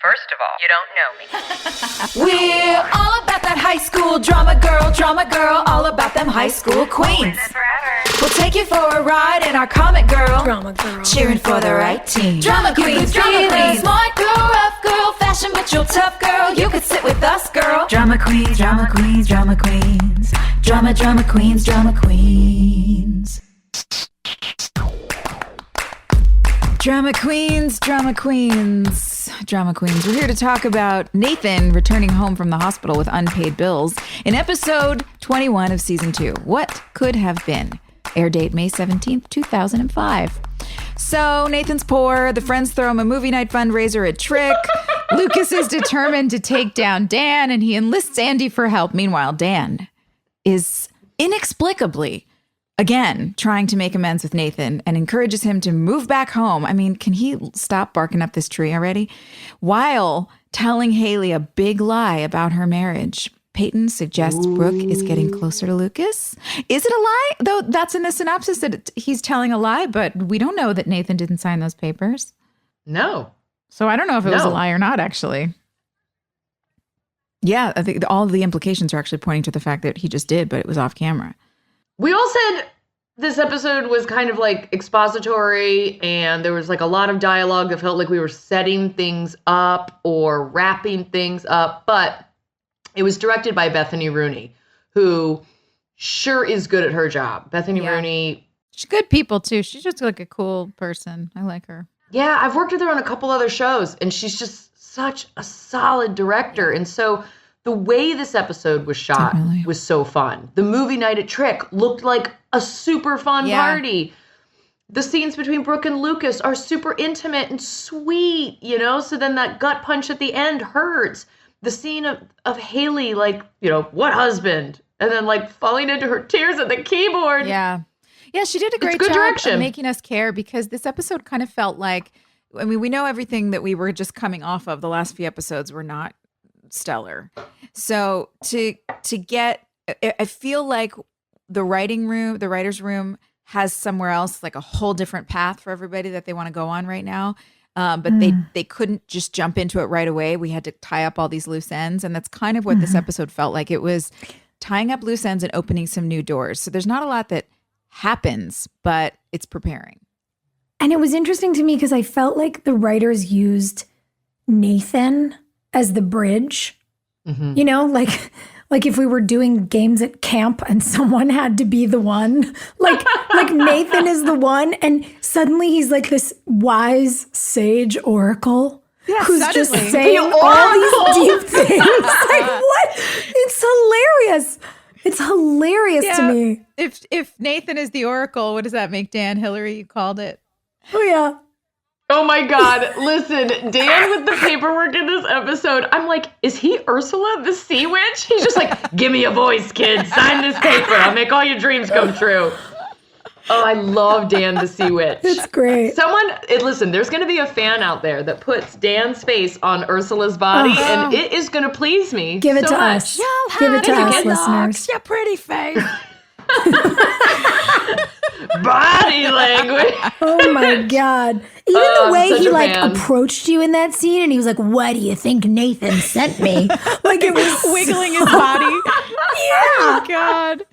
First of all, you don't know me. We're all about that high school drama girl, all about them high school queens. We'll take you for a ride in our comic girl, cheering for the right team. Drama queens, smart girl, rough girl, fashion but you're tough girl. You could sit with us, girl. Drama queens, drama queens, drama queens, drama queens, drama queens. Drama queens, drama queens, drama queens. We're here to talk about Nathan returning home from the hospital with unpaid bills in episode 21 of season 2. What could have been? Air date May 17th, 2005. So Nathan's poor. The friends throw him a movie night fundraiser at Trick. Lucas is determined to take down Dan, and he enlists Andy for help. Meanwhile, Dan is inexplicably again trying to make amends with Nathan and encourages him to move back home. I mean, can he stop barking up this tree already? While telling Haley a big lie about her marriage. Peyton suggests Brooke is getting closer to Lucas. Is it a lie? Though that's in the synopsis that he's telling a lie, but we don't know that Nathan didn't sign those papers. No. So I don't know if it was a lie or not, actually. Yeah, I think all the implications are actually pointing to the fact that he just did, but it was off camera. We all said this episode was kind of like expository and there was like a lot of dialogue that felt like we were setting things up or wrapping things up, but it was directed by Bethany Rooney, who sure is good at her job. Bethany Rooney. She's good people too. She's just like a cool person. I like her. Yeah, I've worked with her on a couple other shows and she's just such a solid director. And so the way this episode was shot was so fun. The movie night at Trick looked like a super fun party. The scenes between Brooke and Lucas are super intimate and sweet, you know? So then that gut punch at the end hurts. The scene of Haley, like, you know, what husband? And then like falling into her tears at the keyboard. Yeah. Yeah, she did a great job of making us care because this episode kind of felt like, I mean, we know everything that we were just coming off of. The last few episodes were not stellar. So to get, I feel like the writer's room has somewhere else, like a whole different path for everybody that they want to go on right now. But they couldn't just jump into it right away. We had to tie up all these loose ends. And that's kind of what this episode felt like. It was tying up loose ends and opening some new doors. So there's not a lot that happens, but it's preparing. And it was interesting to me because I felt like the writers used Nathan as the bridge. You know, like if we were doing games at camp and someone had to be the one, like Nathan is the one, and suddenly he's like this wise sage oracle who's just saying all these deep things. Like what? It's hilarious. It's hilarious to me. If Nathan is the oracle, what does that make Dan? Hilarie, you called it. Oh yeah. Oh my God. Listen, Dan with the paperwork in this episode, I'm like, is he Ursula the Sea Witch? He's just like, give me a voice, kid. Sign this paper. I'll make all your dreams come true. Oh, I love Dan the Sea Witch. It's great. Listen, there's going to be a fan out there that puts Dan's face on Ursula's body, and it is going to please me. Give it so to much. us. Give it to us, listeners. Your pretty face. Body language. Oh my God. Even the way he like approached you in that scene and he was like, what do you think Nathan sent me? Like it was wiggling his body. Yeah. Oh God.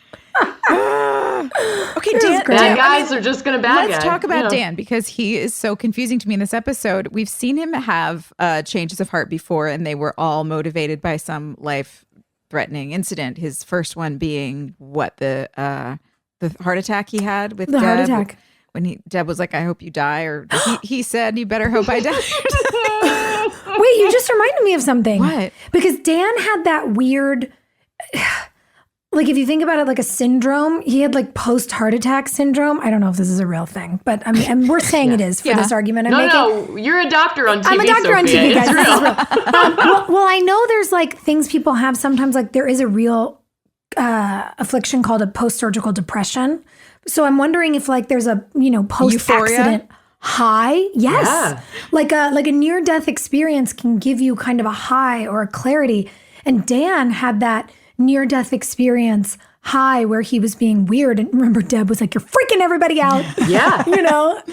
Okay, Dan, bad guys are just going to bad guys. Let's talk about Dan because he is so confusing to me in this episode. We've seen him have changes of heart before and they were all motivated by some life-threatening incident. His first one being the heart attack he had with Deb. Heart attack. When Deb was like, I hope you die. Or he said, you better hope I die. Wait, you just reminded me of something. What? Because Dan had that weird, like if you think about it like a syndrome, he had like post-heart attack syndrome. I don't know if this is a real thing, but I mean, and we're saying it is for this argument I'm making. No, you're a doctor on TV, I'm a doctor on TV, guys. It's This is real. well, I know there's like things people have sometimes, like there is a real affliction called a post-surgical depression. So I'm wondering if like there's a, post-accident high. Yes. Yeah. Like a near-death experience can give you kind of a high or a clarity. And Dan had that near-death experience high where he was being weird. And remember, Deb was like, you're freaking everybody out. Yeah.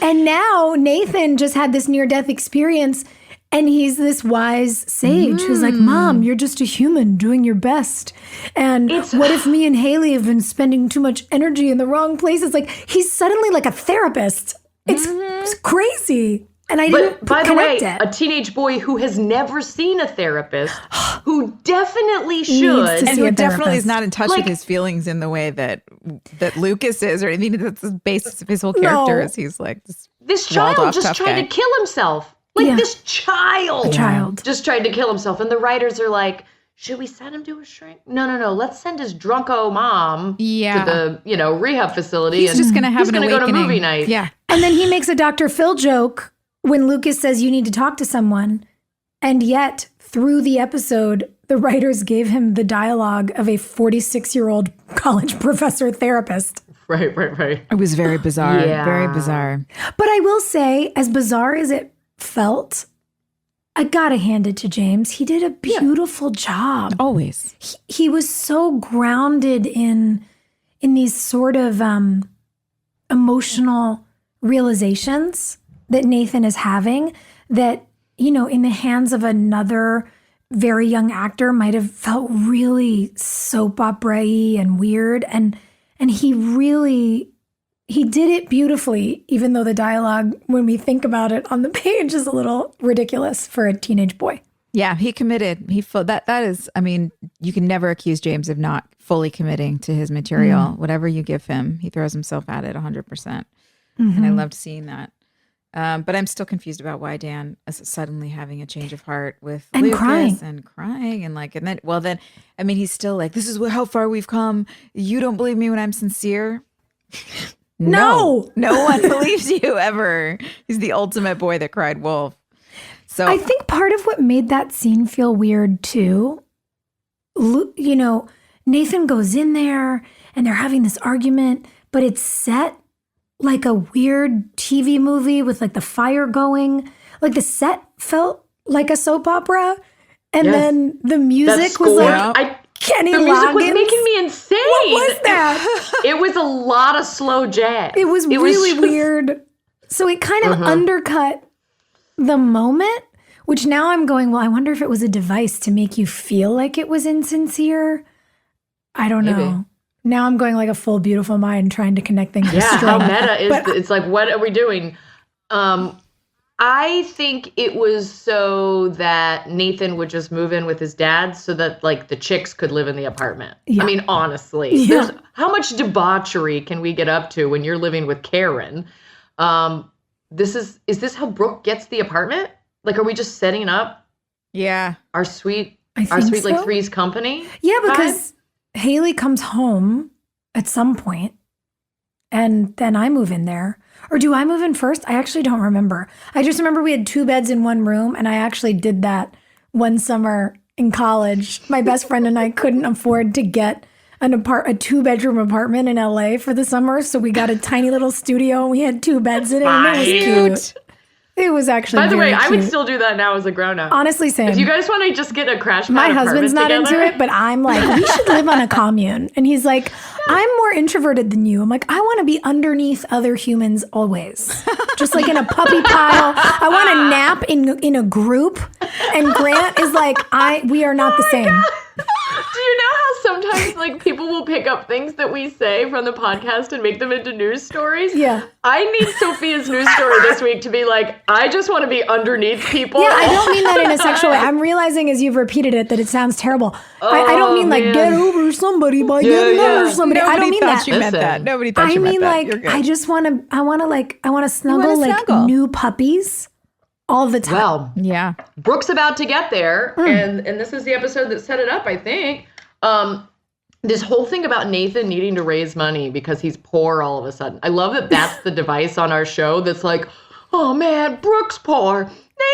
And now Nathan just had this near-death experience And he's this wise sage who's like, Mom, you're just a human doing your best. And what if me and Haley have been spending too much energy in the wrong places? Like, he's suddenly like a therapist. It's crazy. And I didn't by the way, it. a teenage boy who has never seen a therapist, who definitely should. And who definitely is not in touch with his feelings in the way that Lucas is, or anything. That's the basis of his whole character is he's like this child just tried to kill himself. Like this child just tried to kill himself. And the writers are like, should we send him to a shrink? No. Let's send his drunko mom to the, rehab facility. He's just going to have an awakening. Go to movie night. Yeah. And then he makes a Dr. Phil joke when Lucas says you need to talk to someone. And yet through the episode, the writers gave him the dialogue of a 46-year-old college professor therapist. Right. It was very bizarre. Yeah. Very bizarre. But I will say, as bizarre as it felt, I gotta hand it to James. He did a beautiful job. Always. He was so grounded in these sort of emotional realizations that Nathan is having that, in the hands of another very young actor might have felt really soap opera-y and weird. And he did it beautifully, even though the dialogue, when we think about it on the page, is a little ridiculous for a teenage boy. Yeah, he committed. That is, I mean, you can never accuse James of not fully committing to his material. Whatever you give him, he throws himself at it 100%. And I loved seeing that. But I'm still confused about why Dan is suddenly having a change of heart with Lucas and crying and then he's still like, this is how far we've come. You don't believe me when I'm sincere. No one believes you ever. He's the ultimate boy that cried wolf. So I think part of what made that scene feel weird too, Nathan goes in there and they're having this argument, but it's set like a weird TV movie with like the fire going. Like the set felt like a soap opera. And then the music was like Kenny Loggins. The music was making me insane. What was that? It was a lot of slow jazz. It was really weird. So it kind of undercut the moment, which now I'm going, well, I wonder if it was a device to make you feel like it was insincere. I don't know. Now I'm going like a full Beautiful Mind trying to connect things. Yeah, how meta is it's like, what are we doing? I think it was so that Nathan would just move in with his dad so that like the chicks could live in the apartment. Yeah. I mean, honestly, how much debauchery can we get up to when you're living with Karen? Is this how Brooke gets the apartment? Like, are we just setting up our sweet like Three's Company? Yeah, because Haley comes home at some point and then I move in there. Or do I move in first? I actually don't remember. I just remember we had 2 beds in one room, and I actually did that one summer in college. My best friend and I couldn't afford to get a 2-bedroom apartment in LA for the summer, so we got a tiny little studio and we had 2 beds in it, and it was cute. It was actually By the way, cute. I would still do that now as a grown-up. Honestly, same. If you guys want to just get a crash pad My husband's not together. into it, but I'm like, we should live on a commune. And he's like, I'm more introverted than you. I'm like, I want to be underneath other humans always. Just like in a puppy pile. I want to nap in a group. And Grant is like, we are not the same. God. Do you know how sometimes like people will pick up things that we say from the podcast and make them into news stories? Yeah. I need Sophia's news story this week to be like, I just want to be underneath people. Yeah, I don't mean that in a sexual way. I'm realizing as you've repeated it that it sounds terrible. I don't mean like get over somebody by getting over somebody. Nobody I don't mean that. You meant that. Nobody thought you meant that. I mean like I just want to. I want to snuggle like new puppies. All the time. Well, yeah. Brooke's about to get there, and this is the episode that set it up, I think. This whole thing about Nathan needing to raise money because he's poor all of a sudden. I love that that's the device on our show that's like, oh man, Brooke's poor.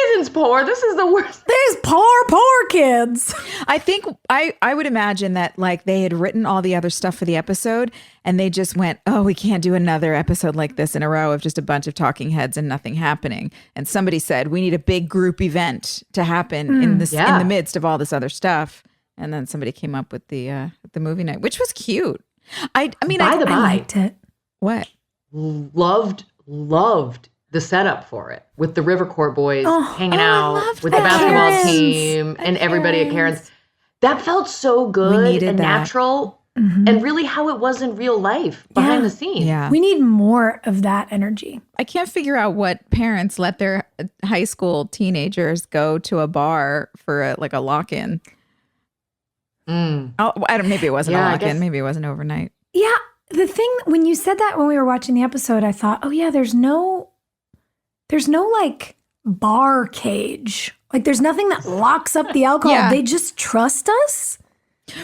Nathan's poor. This is the worst. These poor kids. I think I would imagine that like they had written all the other stuff for the episode and they just went, oh, we can't do another episode like this in a row of just a bunch of talking heads and nothing happening. And somebody said, we need a big group event to happen in the midst of all this other stuff. And then somebody came up with the movie night, which was cute. I mean, I liked it. What? Loved the setup for it with the River Court boys hanging I out loved with the that. basketball Karen's. team and everybody at Karen's. That felt so good needed and that. natural and really how it was in real life behind the scenes. Yeah. We need more of that energy. I can't figure out what parents let their high school teenagers go to a bar for a lock-in. Oh, maybe it wasn't a lock-in. Maybe it wasn't overnight. Yeah. The thing, when you said that when we were watching the episode, I thought, oh yeah, there's no like bar cage. Like there's nothing that locks up the alcohol. Yeah. They just trust us.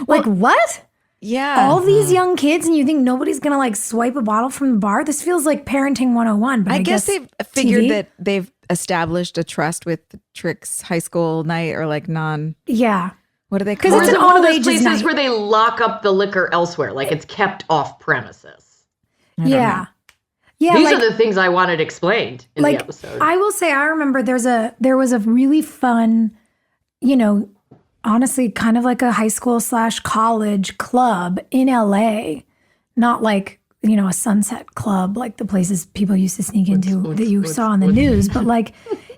Like what? Yeah. All these young kids, and you think nobody's going to like swipe a bottle from the bar? This feels like parenting 101. But I guess they've figured TV? that they've established a trust with Trick's high school night or like Yeah. what do they Because call it's it? an One of those all-ages places night. where they lock up the liquor elsewhere, like it's kept off premises. Yeah. Yeah. These like, are the things I wanted explained in the episode. I will say, I remember there was a really fun, honestly, kind of like a high school / college club in LA, not like, a sunset club, like the places people used to sneak into that you saw on the news, but like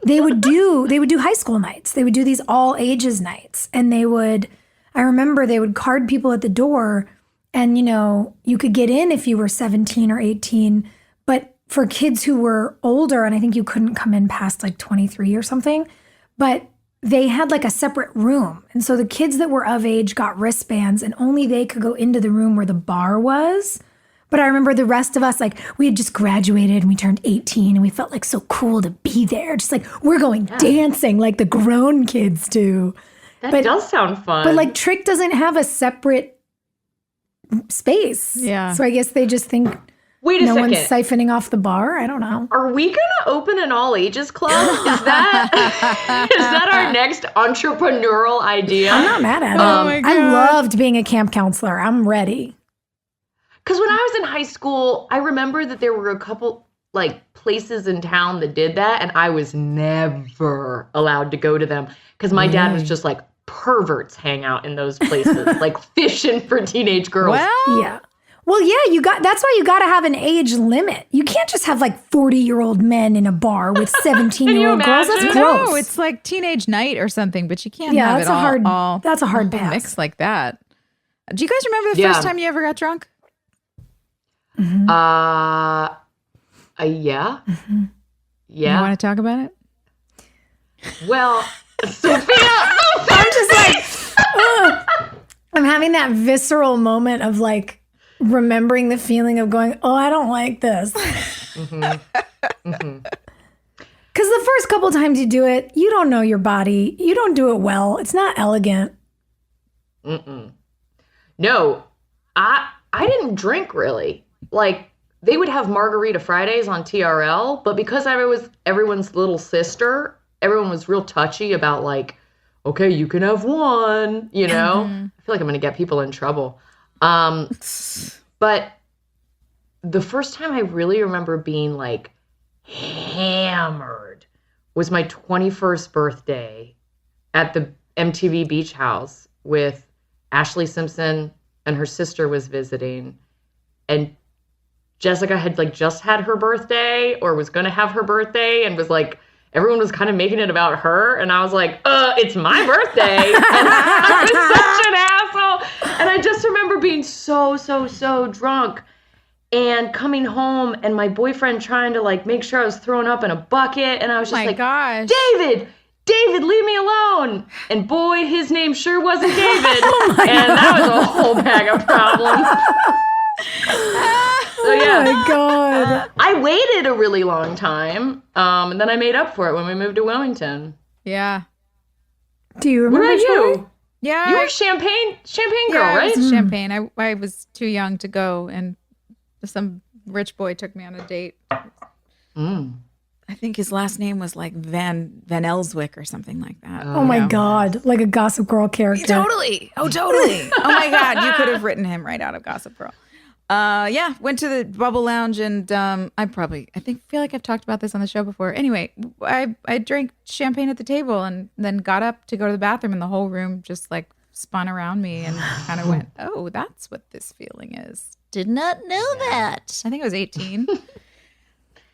they would do high school nights. They would do these all ages nights, and I remember they would card people at the door, and you could get in if you were 17 or 18, but for kids who were older, and I think you couldn't come in past like 23 or something, but they had like a separate room. And so the kids that were of age got wristbands, and only they could go into the room where the bar was. But I remember the rest of us, like we had just graduated and we turned 18 and we felt like so cool to be there. Just like we're going dancing like the grown kids do. That does sound fun. But like Trick doesn't have a separate space. Yeah. So I guess they just think Wait a no second. one's siphoning off the bar. I don't know. Are we going to open an all ages club? Is that our next entrepreneurial idea? I'm not mad at it. my God. I loved being a camp counselor. I'm ready. Because when I was in high school, I remember that there were a couple like places in town that did that, and I was never allowed to go to them because my dad was just like, perverts hang out in those places, like fishing for teenage girls. Well, Yeah. Well, yeah, that's why you got to have an age limit. You can't just have like 40-year-old men in a bar with 17-year-old girls. That's imagine? gross. no, it's like teenage night or something, but you can't Yeah, have that's it a hard- all that's a hard all pass. mixed like that. Do you guys remember the Yeah. first time you ever got drunk? Yeah. You Yeah. want to talk about it? Well, Sophia. I'm just like, ugh. I'm having that visceral moment of like remembering the feeling of going, oh, I don't like this. Because the first couple times you do it, you don't know your body. You don't do it well. It's not elegant. No, I didn't drink really. Like they would have Margarita Fridays on TRL, but because I was everyone's little sister, everyone was real touchy about like, okay, you can have one, I feel like I'm going to get people in trouble. But the first time I really remember being like hammered was my 21st birthday at the MTV Beach House with Ashley Simpson, and her sister was visiting, and Jessica had like just had her birthday or was going to have her birthday and was like, everyone was kind of making it about her. And I was like, it's my birthday. And I was such an asshole. And I just remember being so drunk and coming home and my boyfriend trying to like make sure I was throwing up in a bucket. And I was just like, gosh. David, leave me alone. And boy, his name sure wasn't David. And that was a whole bag of problems. So, yeah. Oh my God. I waited a really long time, and then I made up for it when we moved to Wilmington. Yeah. Do you What remember about you? Joy? Yeah. You were champagne girl, I right? was Champagne. I was too young to go, and some rich boy took me on a date. I think his last name was like Van Elswick or something like that. Oh my God. Like a Gossip Girl character. Totally. Oh, totally. Oh my God. You could have written him right out of Gossip Girl. Yeah, went to the Bubble Lounge and I feel like I've talked about this on the show before. Anyway, I drank champagne at the table and then got up to go to the bathroom and the whole room just like spun around me and kind of went, oh, that's what this feeling is. Did not know that. I think I was 18.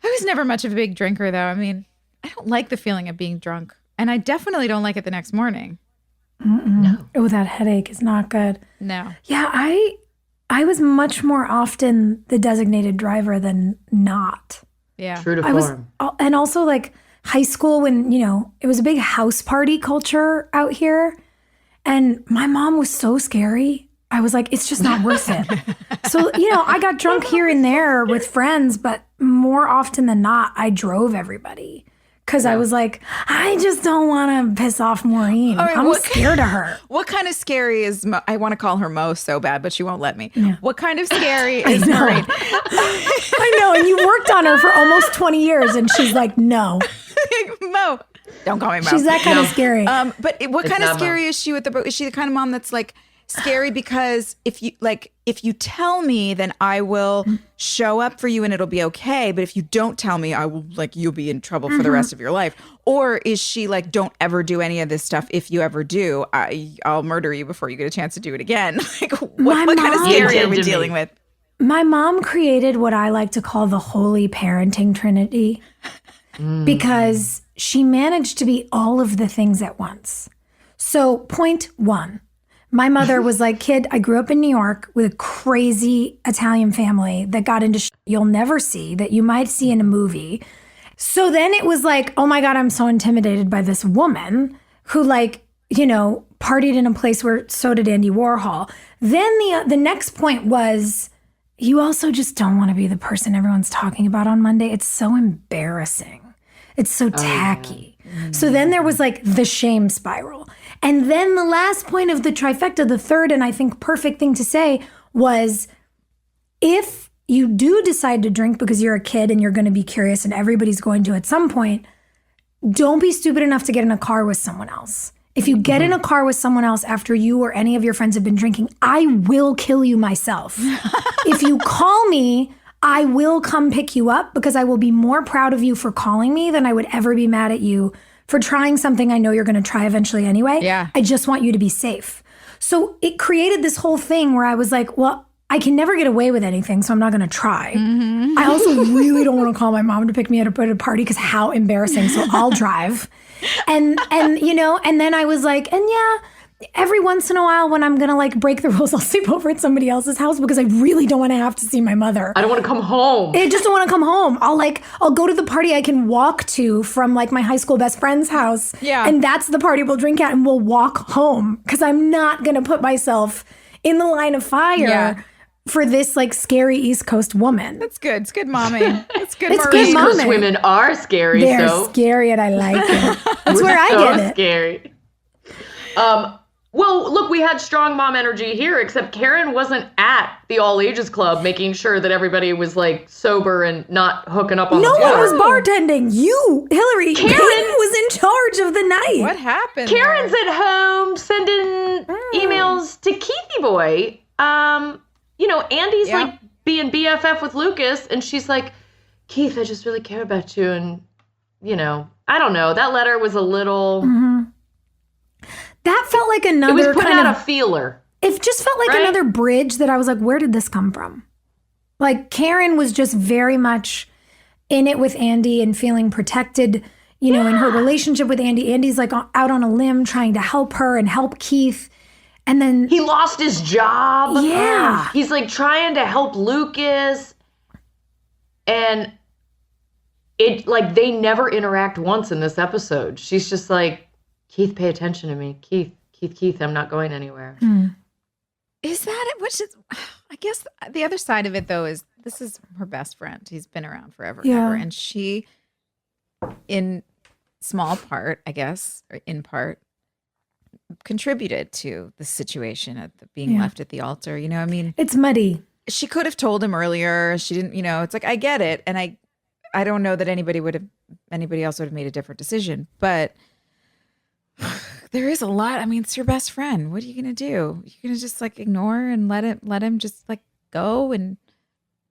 I was never much of a big drinker, though. I mean, I don't like the feeling of being drunk. And I definitely don't like it the next morning. No. Oh, that headache is not good. No. Yeah, I was much more often the designated driver than not. Yeah. True to form. And also like high school when, it was a big house party culture out here. And my mom was so scary. I was like, it's just not worth it. So, I got drunk here and there with friends, but more often than not, I drove everybody. Because I was like, I just don't want to piss off Maureen. Right, I'm scared of her. What kind of scary is, I want to call her Mo so bad, but she won't let me. Yeah. What kind of scary is Maureen? I know, and you worked on her for almost 20 years, and she's like, no. Mo. Don't call me Mo. She's that kind of scary. But what kind of scary is she with the, is she the kind of mom that's like, scary because if you tell me, then I will show up for you and it'll be okay. But if you don't tell me, I will you'll be in trouble for the rest of your life. Or is she like, don't ever do any of this stuff. If you ever do, I'll murder you before you get a chance to do it again. Like what kind of scary are we dealing with? My mom created what I like to call the holy parenting trinity because she managed to be all of the things at once. So point one. My mother was like, kid, I grew up in New York with a crazy Italian family that got into shit you'll never see, that you might see in a movie. So then it was like, oh my God, I'm so intimidated by this woman who partied in a place where so did Andy Warhol. Then the next point was, you also just don't want to be the person everyone's talking about on Monday. It's so embarrassing. It's so tacky. So then there was like the shame spiral. And then the last point of the trifecta, the third and I think perfect thing to say was, if you do decide to drink because you're a kid and you're going to be curious and everybody's going to at some point, don't be stupid enough to get in a car with someone else. If you get in a car with someone else after you or any of your friends have been drinking, I will kill you myself. If you call me, I will come pick you up because I will be more proud of you for calling me than I would ever be mad at you for trying something I know you're going to try eventually anyway. Yeah. I just want you to be safe. So it created this whole thing where I was like, well, I can never get away with anything, so I'm not going to try. I also really don't want to call my mom to pick me up at a party because how embarrassing. So I'll drive. And then I was like, and yeah, every once in a while when I'm going to like break the rules, I'll sleep over at somebody else's house because I really don't want to have to see my mother. I don't want to come home. I just don't want to come home. I'll go to the party I can walk to from like my high school best friend's house. Yeah. And that's the party we'll drink at and we'll walk home because I'm not going to put myself in the line of fire for this like scary East Coast woman. That's good. It's good momming. It's good. It's Maureen. good East Coast momming. women are scary. They're so scary and I like it. That's we're where I so get it. Scary. Well, look, we had strong mom energy here, except Karen wasn't at the all ages club making sure that everybody was like sober and not hooking up on No the floor. one was bartending. You, Hilarie, Karen was in charge of the night. What happened? Karen's at home sending emails to Keithy Boy. Andy's like being BFF with Lucas, and she's like, Keith, I just really care about you. And, I don't know. That letter was a little... That felt like another It was putting kind out of... a feeler. It just felt like another bridge that I was like, where did this come from? Like, Karen was just very much in it with Andy and feeling protected, in her relationship with Andy. Andy's like out on a limb trying to help her and help Keith. And then... He lost his job. Yeah. He's like trying to help Lucas. And it like they never interact once in this episode. She's just like, Keith, pay attention to me. Keith, I'm not going anywhere. Is that it? Which is, I guess the other side of it though is this is her best friend. He's been around forever and ever. And she, in small part, I guess, or in part, contributed to the situation of being left at the altar. I mean, it's muddy. She could have told him earlier. She didn't, it's like, I get it. And I don't know that anybody else would have made a different decision, but there is a lot. I mean, it's your best friend. What are you going to do? You're going to just like ignore and let him just like go and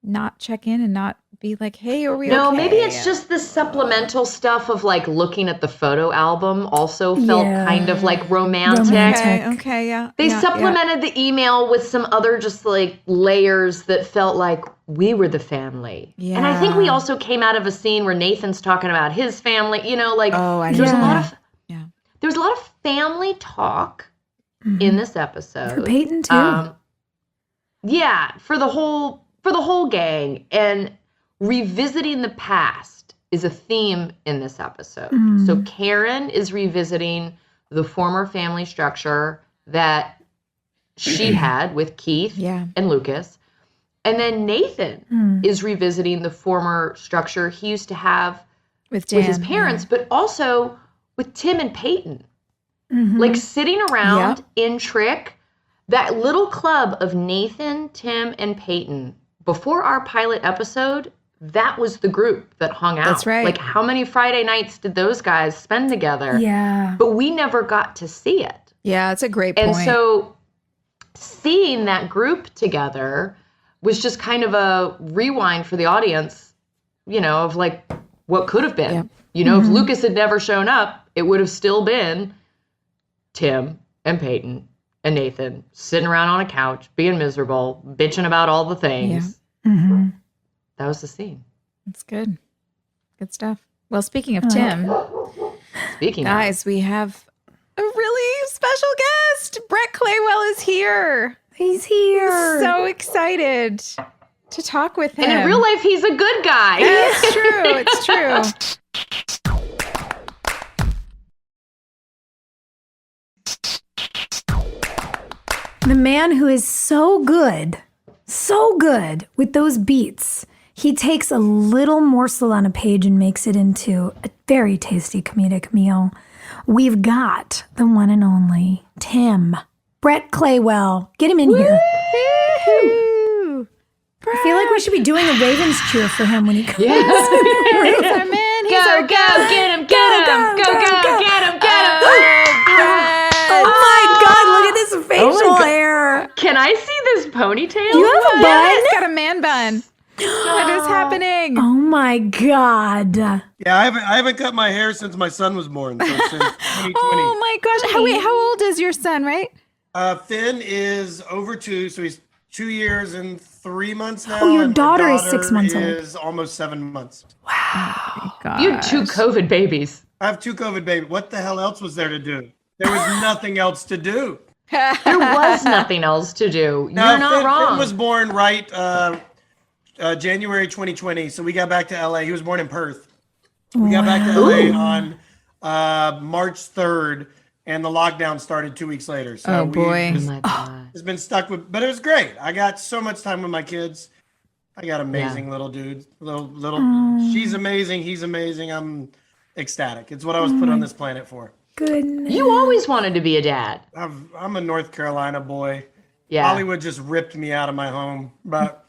not check in and not be like, hey, are we No, okay? maybe it's just the supplemental stuff of like looking at the photo album also felt kind of like romantic. Okay, yeah. They supplemented the email with some other just like layers that felt like we were the family. Yeah. And I think we also came out of a scene where Nathan's talking about his family, you know, like there's a lot of family talk in this episode. For Peyton too. For the whole gang, and revisiting the past is a theme in this episode. So Karen is revisiting the former family structure that she had with Keith and Lucas. And then Nathan is revisiting the former structure he used to have with his parents, but also with Tim and Peyton. Like sitting around in Trick, that little club of Nathan, Tim, and Peyton, before our pilot episode, that was the group that hung out. That's right. Like, how many Friday nights did those guys spend together? Yeah. But we never got to see it. Yeah, that's a great point. And so seeing that group together was just kind of a rewind for the audience, you know, of like what could have been. Yeah. You know, if Lucas had never shown up, it would have still been Tim and Peyton and Nathan sitting around on a couch, being miserable, bitching about all the things. Yeah. That was the scene. That's good. Good stuff. Well, speaking of Tim, guys, we have a really special guest. Brett Claywell is here. He's here. So excited to talk with him. And in real life, he's a good guy. It's true. It's true. The man who is so good with those beats. He takes a little morsel on a page and makes it into a very tasty comedic meal. We've got the one and only Tim. Brett Claywell. Get him in here. Woo-hoo. I feel like we should be doing a Ravens cheer for him when he comes. He's our man. He's Go, our go, get him, get him. Go, get him, get him. Oh my God, look at this facial hair. Can I see this ponytail? You have a bun? He's got a man bun. What is happening? Oh my God. Yeah, I haven't cut my hair since my son was born. So since 2020. Oh my gosh. Wait, how old is your son, right? Finn is over 2, so he's 2 years and 3 months now. Oh, your and daughter is 6 months old. Is almost 7 months. Wow. Oh my You had 2 COVID babies. I have 2 COVID babies. What the hell else was there to do? There was nothing else to do. There was nothing else to do. No, You're not wrong. Finn was born right January 2020, so we got back to LA. He was born in Perth. We got back to LA on March 3rd, and the lockdown started 2 weeks later. So it's been stuck with, but it was great. I got so much time with my kids. I got amazing little dudes. She's amazing. He's amazing. I'm ecstatic. It's what I was put on this planet for. Goodness. You always wanted to be a dad. I'm a North Carolina boy. Yeah. Hollywood just ripped me out of my home, but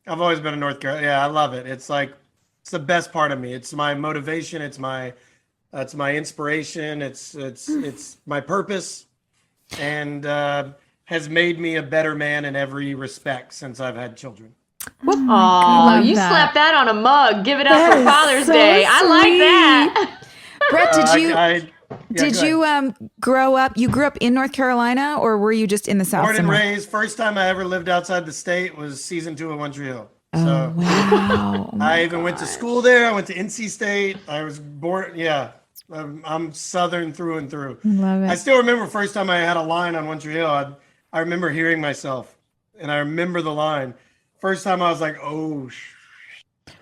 I've always been a North Carolina. Yeah, I love it. It's like, it's the best part of me. It's my motivation. It's my inspiration. It's my purpose, and has made me a better man in every respect since I've had children. Oh, you slapped that on a mug. Give it up for Father's Day. I like that. Brett, did you grow up? You grew up in North Carolina, or were you just in the South? Born and raised. First time I ever lived outside the state was season 2 of One Tree Hill. So wow. I even went to school there. I went to NC State. I was born. Yeah, I'm Southern through and through. Love it. I still remember first time I had a line on One Tree Hill. I remember hearing myself, and I remember the line. First time I was like, oh.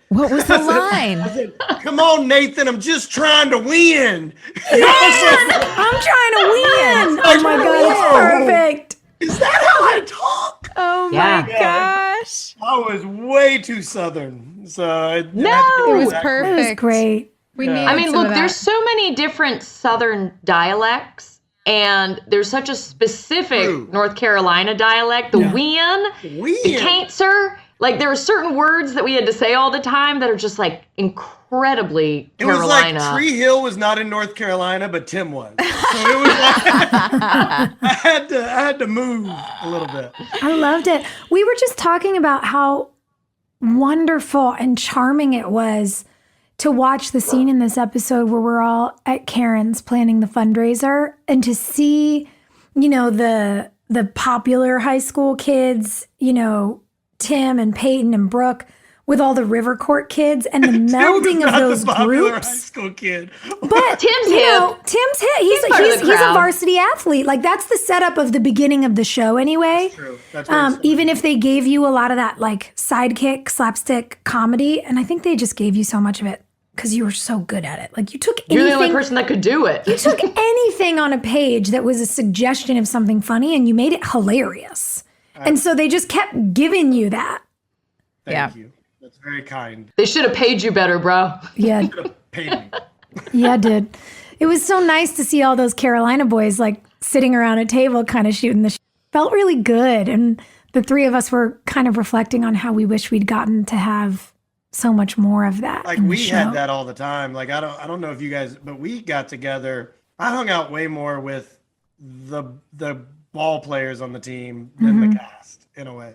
What was the line? I said, come on, Nathan. I'm just trying to win. I'm trying to win. Oh my God, it's perfect. Is that how I talk? Oh my gosh. I was way too Southern. So it was perfect. It was great. Look, there's so many different Southern dialects, and there's such a specific North Carolina dialect. The win, the can't, sir. Like, there are certain words that we had to say all the time that are just like incredibly Carolina. It was like Tree Hill was not in North Carolina, but Tim was. So it was like I had to move a little bit. I loved it. We were just talking about how wonderful and charming it was to watch the scene in this episode where we're all at Karen's planning the fundraiser, and to see, the popular high school kids, Tim and Peyton and Brooke, with all the River Court kids, and the melding of those groups. High school kid. But Tim's hip. Tim's hip. He's a varsity athlete. Like, that's the setup of the beginning of the show anyway. That's true. That's very true. Even if they gave you a lot of that like sidekick slapstick comedy, and I think they just gave you so much of it because you were so good at it. Like, you took anything. You're the only person that could do it. You took anything on a page that was a suggestion of something funny, and you made it hilarious. And so they just kept giving you that. Thank you. That's very kind. They should have paid you better, bro. Yeah. Should have paid me. Yeah, dude. It was so nice to see all those Carolina boys like sitting around a table kind of shooting the Felt really good. And the three of us were kind of reflecting on how we wish we'd gotten to have so much more of that. Like, we had that all the time. Like, I don't know if you guys, but we got together. I hung out way more with the ball players on the team than the cast, in a way.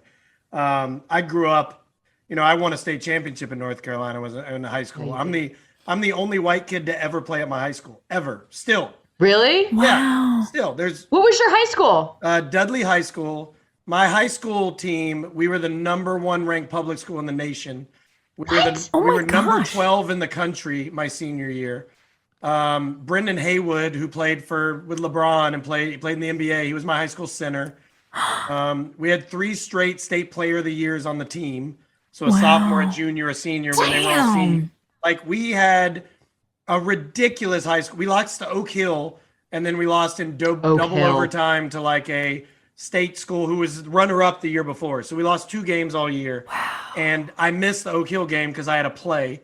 I grew up, I won a state championship in North Carolina was in high school. I'm the only white kid to ever play at my high school, ever. Still. Really? Wow. Yeah, still. What was your high school? Dudley High School. My high school team, we were the #1 ranked public school in the nation. We were number 12 in the country my senior year. Brendan Haywood, who played with LeBron and played in the NBA, he was my high school center. We had 3 straight state player of the years on the team. So a sophomore, a junior, a senior when they were all senior. Like, we had a ridiculous high school. We lost to Oak Hill, and then we lost in double overtime to like a state school who was runner-up the year before. So we lost 2 games all year. Wow. And I missed the Oak Hill game because I had a play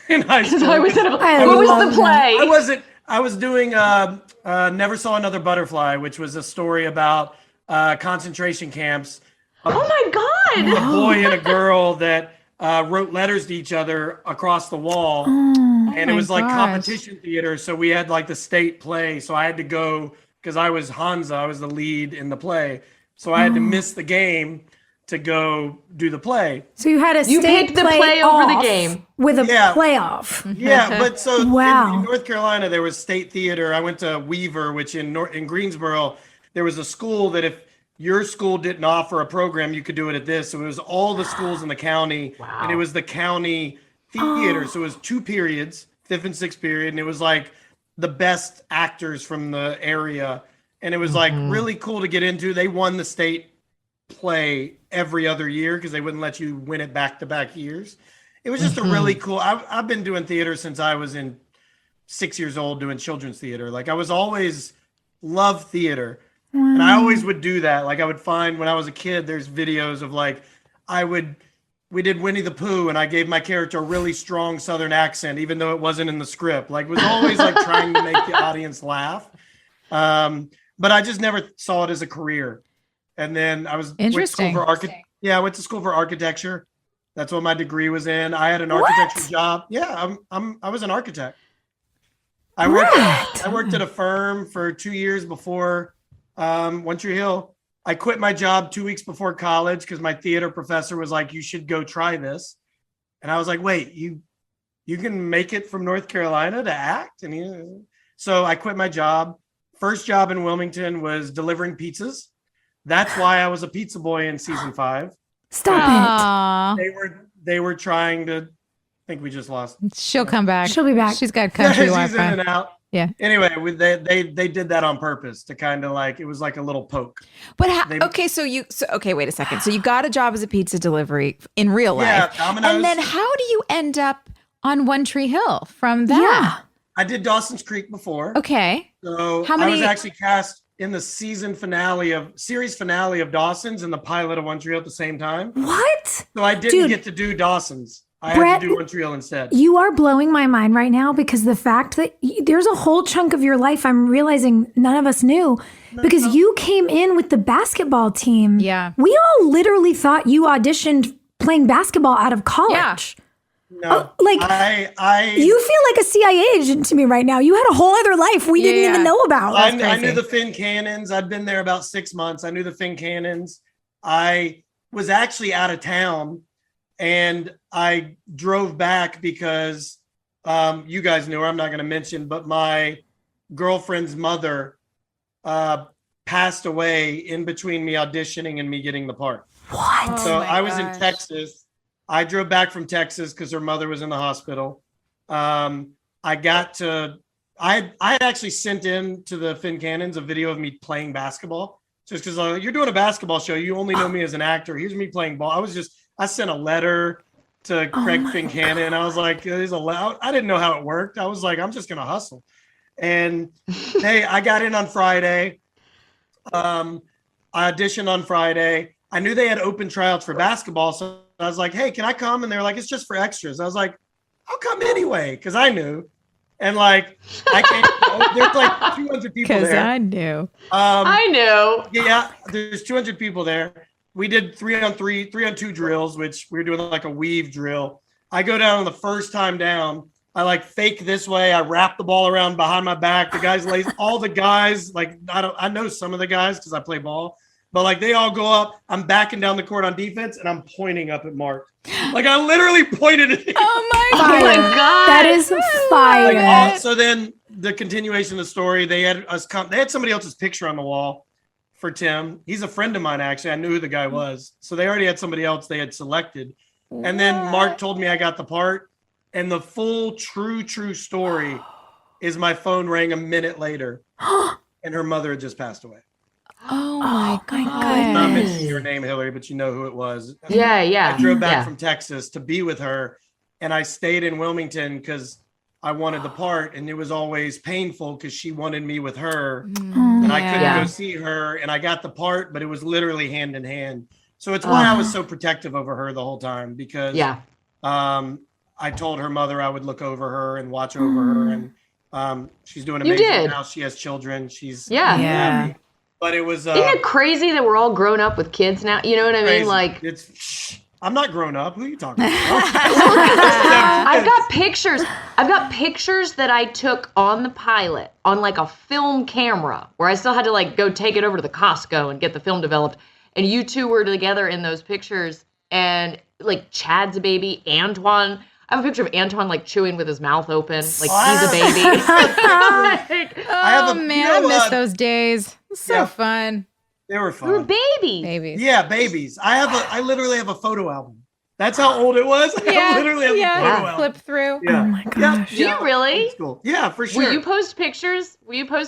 in high school. What was the play? I was doing Never Saw Another Butterfly, which was a story about concentration camps. Oh my God! A boy and a girl that wrote letters to each other across the wall. And it was like competition theater. So we had like the state play. So I had to go because I was Hansa. I was the lead in the play. So I had to miss the game to go do the play. So you had you picked the play over the game with a playoff. Yeah, but so in wow. North Carolina, there was state theater. I went to Weaver, which in Greensboro, there was a school that if your school didn't offer a program, you could do it at this. So it was all the schools in the county, and it was the county theater. So it was 2 periods, 5th and 6th period, and it was like the best actors from the area. And it was like really cool to get into. They won the state play every other year because they wouldn't let you win it back-to-back years. It was just a really cool. I've been doing theater since I was in 6 years old doing children's theater. Like, I was always loved theater. And I always would do that. Like, I would find when I was a kid, there's videos of like, we did Winnie the Pooh and I gave my character a really strong Southern accent, even though it wasn't in the script. Like, it was always like trying to make the audience laugh. But I just never saw it as a career. And then I went to school for I went to school for architecture. That's what my degree was in. I had an architecture job. Yeah, I was an architect. I worked at a firm for 2 years before One Tree Hill. I quit my job 2 weeks before college because my theater professor was like, "You should go try this." And I was like, "Wait, you can make it from North Carolina to act?" And so I quit my job. First job in Wilmington was delivering pizzas. That's why I was a pizza boy in season 5. Stop it. They were trying to. I think we just lost. She'll come back. She'll be back. She's got country Wi-Fi. She's in and out. Yeah. Anyway, they did that on purpose to kind of like, it was like a little poke. But wait a second. So you got a job as a pizza delivery in real life. Yeah, Domino's. And then how do you end up on One Tree Hill from that? Yeah. I did Dawson's Creek before. Okay. So I was actually cast in the series finale of Dawson's and the pilot of One Tree Hill at the same time. What? So I didn't get to do Dawson's. I had to do One Tree Hill instead. You are blowing my mind right now because the fact that there's a whole chunk of your life I'm realizing none of us knew because you came in with the basketball team. Yeah. We all literally thought you auditioned playing basketball out of college. Yeah. No, you feel like a CIA agent to me right now. You had a whole other life we didn't even know about. I knew the Finn Cannons. I'd been there about 6 months. I knew the Finn Cannons. I was actually out of town, And I drove back because you guys knew her, I'm not going to mention, but my girlfriend's mother passed away in between me auditioning and me getting the part. What? So I was in Texas. I drove back from Texas because her mother was in the hospital. I had actually sent in to the Finn Cannons a video of me playing basketball, just because you're doing a basketball show. You only know me as an actor. Here's me playing ball. I sent a letter to Craig Finn Cannon. I was like, I didn't know how it worked. I was like, I'm just going to hustle. And hey, I got in on Friday. I auditioned on Friday. I knew they had open tryouts for basketball. So I was like, hey, can I come? And they were like, it's just for extras. I was like, I'll come anyway. Cause I knew. And like, I can't, there's like 200 people there. Cause I knew. I knew. Yeah. There's 200 people there. We did 3-on-3, 3-on-2 drills, which we were doing like a weave drill. I go down on the first time down. I like fake this way. I wrap the ball around behind my back. The guys all the guys, like, I know some of the guys because I play ball, but like they all go up. I'm backing down the court on defense and I'm pointing up at Mark. Like I literally pointed at him. Oh my Fire. God. That is fire. Like, so then the continuation of the story, they had somebody else's picture on the wall for Tim. He's a friend of mine, actually. I knew who the guy was. So they already had somebody else they had selected. And then Mark told me I got the part. And the full true story is my phone rang a minute later and her mother had just passed away. Oh my God. I'm not mentioning your name, Hilarie, but you know who it was. Yeah. I drove back from Texas to be with her and I stayed in Wilmington because I wanted the part and it was always painful because she wanted me with her and I couldn't go see her and I got the part, but it was literally hand in hand. So it's why I was so protective over her the whole time because I told her mother I would look over her and watch over her and she's doing amazing now. She has children. She's happy. But it was isn't it crazy that we're all grown up with kids now? You know what I mean? Like I'm not grown up. Who are you talking about? I've got pictures that I took on the pilot on like a film camera where I still had to like go take it over to the Costco and get the film developed. And you two were together in those pictures and like Chad's a baby, Antoine. I have a picture of Antoine like chewing with his mouth open, like he's a baby. I miss those days. So fun. They were fun. We were babies. Babies. Yeah, babies. I literally have a photo album. That's how old it was. I literally have a photo album. Flip through. Yeah. Oh my gosh. Do you really? Cool. Yeah, for sure. Will you post pictures?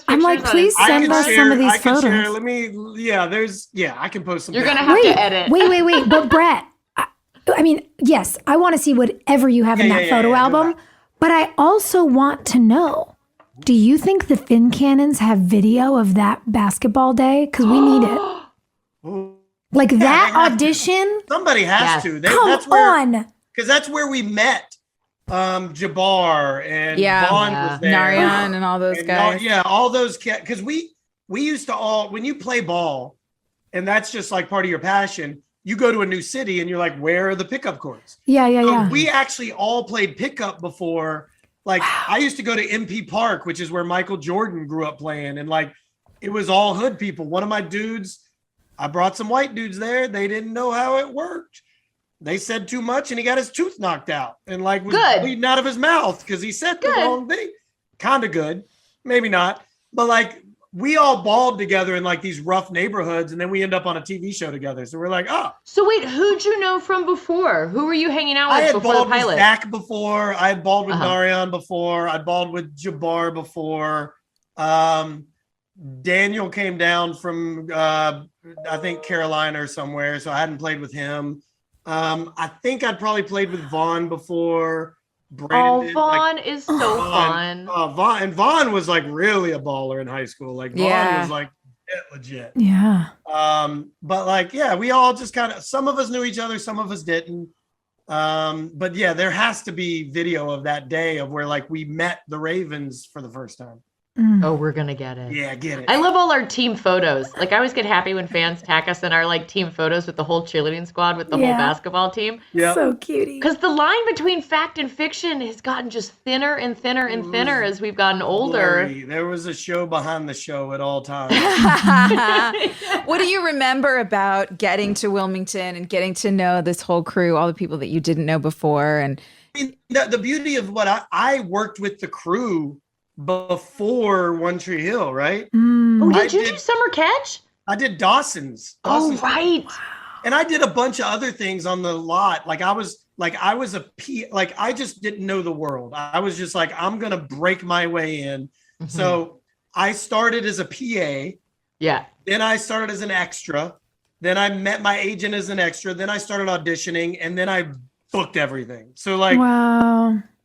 I'm like, please send us some of these photos. Share. I can post some. You're going to have to edit. Wait. But Brett, I mean, yes, I want to see whatever you have in that photo album, but I also want to know, do you think the Finn Cannons have video of that basketball day? Because we need it. Like that audition? Somebody has to. Come on. Because that's where we met Jabbar and Vaughn was there. Narian and all those guys. All those kids. Because we used to when you play ball, and that's just like part of your passion, you go to a new city and you're like, where are the pickup courts? Yeah. We actually all played pickup before. Like I used to go to MP Park, which is where Michael Jordan grew up playing. And like, it was all hood people. One of my dudes, I brought some white dudes there. They didn't know how it worked. They said too much and he got his tooth knocked out and like was bleeding out of his mouth because he said the wrong thing. Kind of good. Maybe not. But like, we all balled together in like these rough neighborhoods and then we end up on a TV show together. So we're like, oh. So wait, who'd you know from before? Who were you hanging out with before the pilot? I had balled with Zach before. I had balled with Narian before. I'd balled with Jabbar before. Daniel came down from, I think, Carolina or somewhere. So I hadn't played with him. I think I'd probably played with Vaughn before. Vaughn is so fun. Vaughn was like really a baller in high school. Like Vaughn was like legit. Yeah. But like, we all just kind of, some of us knew each other, some of us didn't. But there has to be video of that day of where like we met the Ravens for the first time. Oh, we're going to get it. Yeah, get it. I love all our team photos. Like, I always get happy when fans tag us in our, like, team photos with the whole cheerleading squad with the whole basketball team. Yeah. So cutie. Because the line between fact and fiction has gotten just thinner and thinner and thinner as we've gotten older. Blurry. There was a show behind the show at all times. What do you remember about getting to Wilmington and getting to know this whole crew, all the people that you didn't know before? And I mean, the beauty of what I worked with the crew before One Tree Hill, right? Oh, did you do Summer Catch? I did Dawson's. Oh, right. And I did a bunch of other things on the lot. Like I was a P, like I just didn't know the world. I was just like, I'm going to break my way in. Mm-hmm. So I started as a PA. Yeah. Then I started as an extra. Then I met my agent as an extra. Then I started auditioning and then I booked everything. So like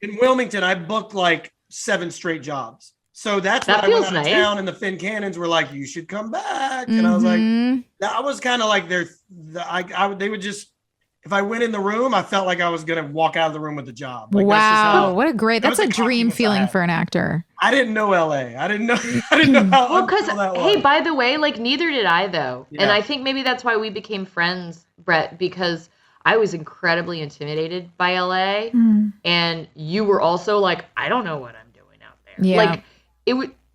in Wilmington, I booked like 7 straight jobs. So that's when I went out of town and the Finn Cannons were like, you should come back. And I was like, I was kind of like they would just, if I went in the room, I felt like I was going to walk out of the room with the job. Like, wow. What a great, that's a dream feeling for an actor. I didn't know LA. I didn't know how. Well, because, hey, by the way, like neither did I though. Yeah. And I think maybe that's why we became friends, Brett, because I was incredibly intimidated by LA. And you were also like, I don't know what I'm doing out there. Yeah. Like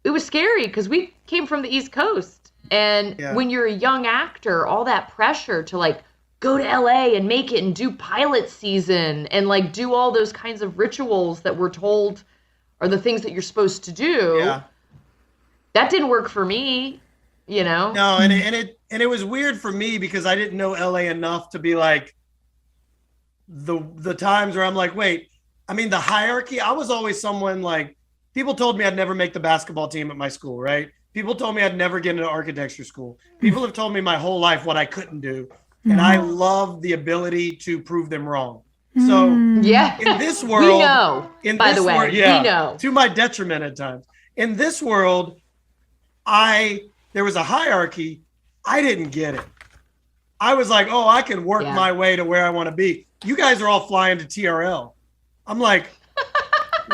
it was scary because we came from the East Coast. And when you're a young actor, all that pressure to like go to LA and make it and do pilot season and like do all those kinds of rituals that we're told are the things that you're supposed to do. Yeah. That didn't work for me, you know? No, and it was weird for me because I didn't know LA enough to be like the times where I'm like, wait, I mean, the hierarchy, I was always someone like, people told me I'd never make the basketball team at my school, right? People told me I'd never get into architecture school. People have told me my whole life what I couldn't do. And I love the ability to prove them wrong. So in this world, we know, by the way, we know. To my detriment at times. In this world, there was a hierarchy. I didn't get it. I was like, oh, I can work my way to where I want to be. You guys are all flying to TRL. I'm like,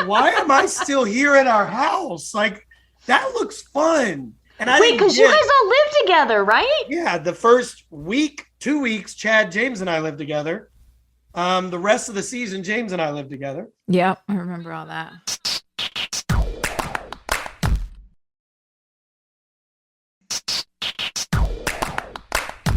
why am I still here at our house? Like, that looks fun. And I because you guys all live together, right? Yeah, the first week, 2 weeks, Chad, James, and I lived together. The rest of the season, James and I lived together. Yep, I remember all that.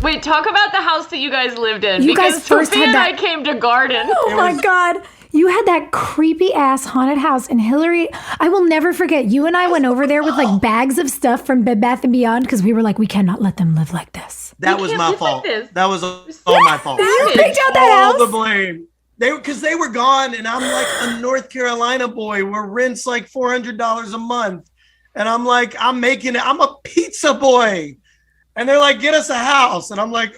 Wait, talk about the house that you guys lived in. You because guys first Sophia had that. and I came to Garden. Oh my God. You had that creepy ass haunted house, and Hilarie, I will never forget. You and I went over there with like bags of stuff from Bed Bath & Beyond because we were like, we cannot let them live like this. That was my fault. That was all my fault. You picked out that house? All the blame. Because they were gone, and I'm like a North Carolina boy where rent's like $400 a month. And I'm like, I'm a pizza boy. And they're like, get us a house. And I'm like,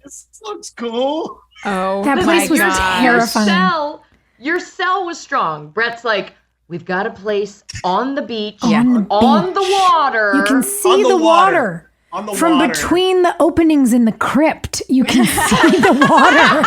this looks cool. Oh, that place was terrifying. Your cell was strong. Brett's like, we've got a place on the beach, on the water. You can see the water. From between the openings in the crypt. You can see the water.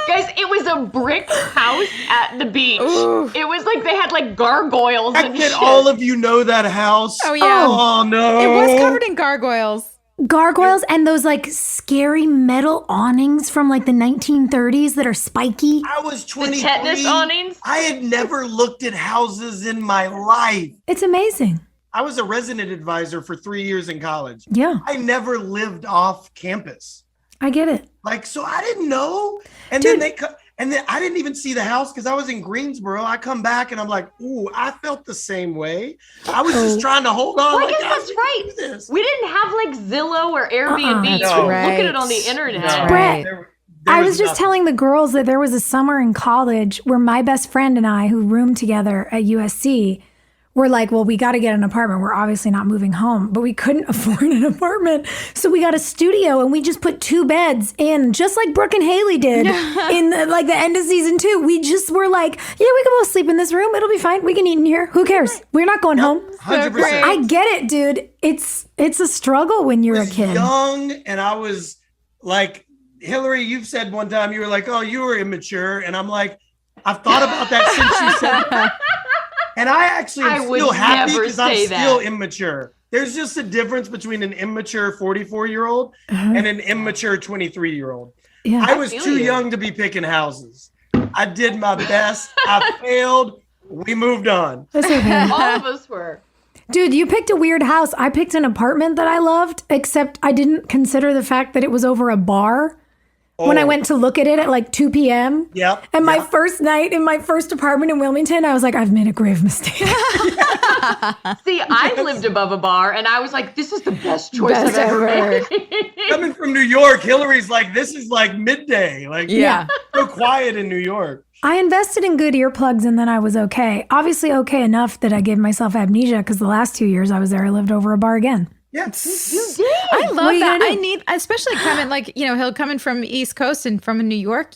Guys, it was a brick house at the beach. Ooh. It was like they had like gargoyles and shit. All of you know that house. Oh, yeah. Oh, no. It was covered in gargoyles. Gargoyles and those like scary metal awnings from like the 1930s that are spiky. I was 23. The tetanus awnings? I had never looked at houses in my life. It's amazing. I was a resident advisor for 3 years in college. Yeah. I never lived off campus. I get it. Like, so I didn't know. And then I didn't even see the house because I was in Greensboro. I come back and I'm like, ooh, I felt the same way. I was just trying to hold on. Well, I guess that's right. We didn't have like Zillow or Airbnb. No. Look at it on the internet. No. Brett, There I was just telling the girls that there was a summer in college where my best friend and I, who roomed together at USC, were like, well, we got to get an apartment. We're obviously not moving home, but we couldn't afford an apartment. So we got a studio and we just put 2 beds in, just like Brooke and Haley did in the end of season 2. We just were like, yeah, we can both sleep in this room. It'll be fine. We can eat in here. Who cares? We're not going home. 100%. I get it, dude. It's a struggle when you're a kid. Young, and I was like, Hilarie, you've said one time, you were like, oh, you were immature. And I'm like, I've thought about that since you said that. And I actually am I would still happy never because I'm say still that. immature. There's just a difference between an immature 44-year-old and an immature 23-year-old. Yeah. I was feel too you. young to be picking houses. I did my best. I failed. We moved on. That's okay. All of us were. Dude, you picked a weird house. I picked an apartment that I loved, except I didn't consider the fact that it was over a bar when I went to look at it at like 2 p.m. Yep. And my first night in my first apartment in Wilmington, I was like, I've made a grave mistake. See, I lived above a bar, and I was like, this is the best choice Best I've ever ever. made. Coming from New York, Hilarie's like, this is like midday. Like, Yeah. so quiet in New York. I invested in good earplugs and then I was okay. Obviously okay enough that I gave myself amnesia because the last 2 years I was there, I lived over a bar again. Yeah. You did. I What are love you that. gonna I do? need, especially coming Hill coming from East Coast and from New York.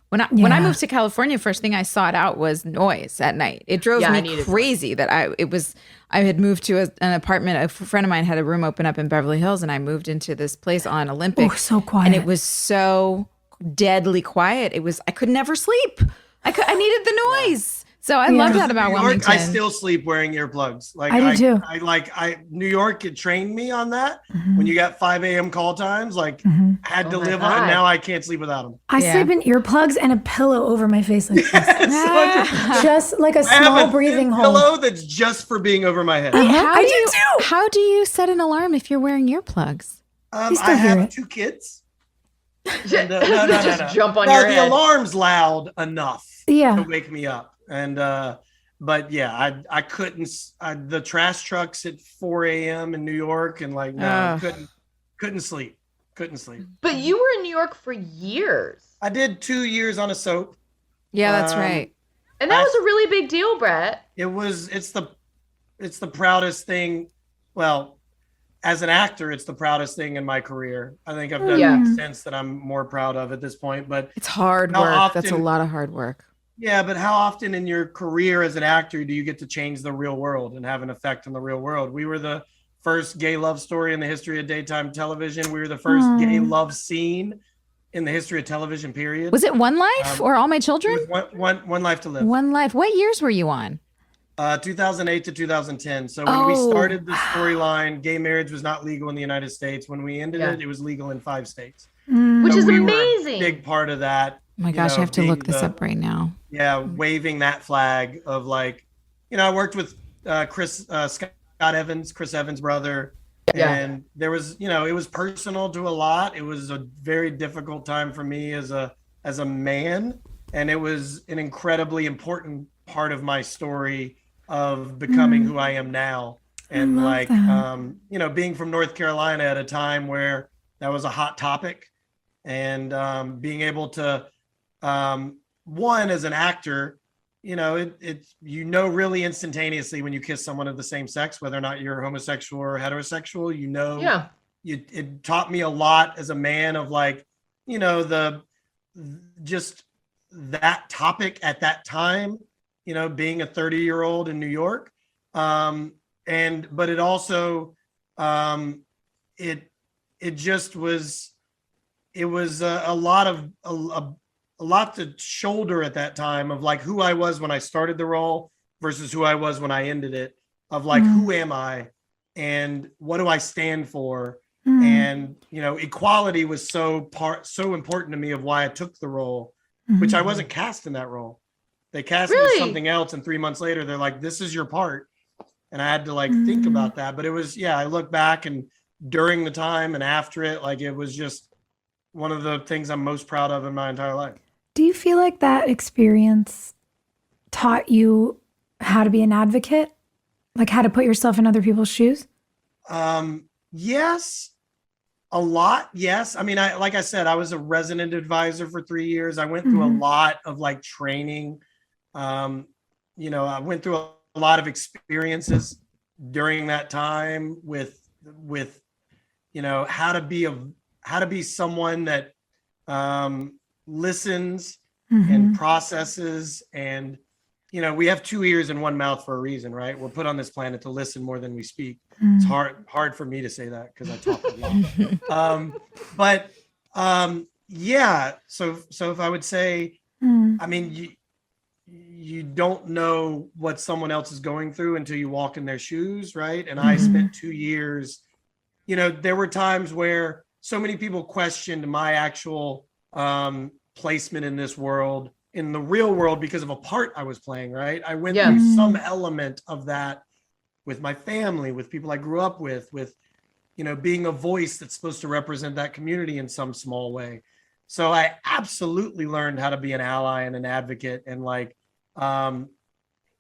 When I moved to California, first thing I sought out was noise at night. It drove Yeah, I me needed crazy that I had moved to an apartment. A friend of mine had a room open up in Beverly Hills, and I moved into this place on Olympic. Oh, so quiet. And it was so deadly quiet. I could never sleep. I needed the noise. So I love that about New York, Wilmington. I still sleep wearing earplugs. Like I do too. New York had trained me on that. When you got 5 a.m. call times, like I had to Oh my live on, God. and now I can't sleep without them. I Yeah. sleep in earplugs and a pillow over my face like this. Ah. Just like a I have small a breathing hole. pillow that's just for being over my head. I do too. How do you set an alarm if you're wearing earplugs? You still I hear have it. 2 kids. Just No. jump on No, your the head. alarm's loud enough Yeah. to wake me up. And but yeah, I couldn't. The trash trucks at 4 a.m. in New York, and like no, Ugh. couldn't sleep. But you were in New York for years. I did 2 years on a soap. Yeah, that's Um, right. And that was a really big deal, Brett. It's the proudest thing. Well, as an actor, it's the proudest thing in my career. I think I've done Yeah. since that I'm more proud of at this point. But It's hard How work. That's a often- lot of hard work. yeah, but how often in your career as an actor do you get to change the real world and have an effect on the real world? We were the first gay love story in the history of daytime television. We were the first gay love scene in the history of television, period. Was it One Life or All My Children? It was one life to live. One Life. What years were you on? 2008 to 2010. So when we started the storyline, gay marriage was not legal in the United States. When we ended it, it was legal in 5 states. Which So is we were a amazing. big part of that. Oh my gosh, I have to look this up right now. Yeah, waving that flag of like, I worked with Chris Evans' brother. Yeah. And there was, it was personal to a lot. It was a very difficult time for me as a man. And it was an incredibly important part of my story of becoming who I am now. And like, being from North Carolina at a time where that was a hot topic, and being able to, one, as an actor, it's really instantaneously when you kiss someone of the same sex, whether or not you're homosexual or heterosexual, it taught me a lot as a man of like, just that topic at that time, being a 30-year-old in New York. But it also, it just was, it was a lot to shoulder at that time of like who I was when I started the role versus who I was when I ended it, of like, who am I and what do I stand for? And, equality was so important to me of why I took the role, which I wasn't cast in that role. They cast me as something else. And 3 months later, they're like, this is your part. And I had to like think about that. But it was, I look back and during the time and after it, like it was just one of the things I'm most proud of in my entire life. Do you feel like that experience taught you how to be an advocate? Like how to put yourself in other people's shoes? Yes. A lot. Yes. I mean, like I said, I was a resident advisor for 3 years. I went through a lot of like training. I went through a lot of experiences during that time with how to be someone that listens and processes. And we have 2 ears and 1 mouth for a reason, right? We're put on this planet to listen more than we speak. It's hard for me to say that because I talk a lot. So if I would say, I mean, you don't know what someone else is going through until you walk in their shoes, right? And I spent 2 years, there were times where so many people questioned my actual placement in this world, in the real world, because of a part I was playing, right? I went through some element of that with my family, with people I grew up with being a voice that's supposed to represent that community in some small way. So I absolutely learned how to be an ally and an advocate and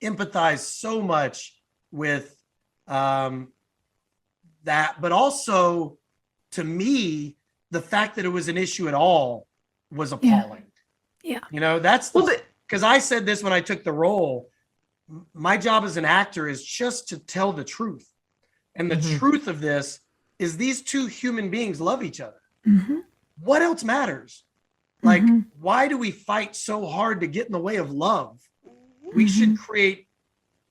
empathize so much with that. But also, to me, the fact that it was an issue at all was appalling. Yeah. That's because I said this when I took the role. My job as an actor is just to tell the truth. And the truth of this is these two human beings love each other. What else matters? Like, why do we fight so hard to get in the way of love? We should create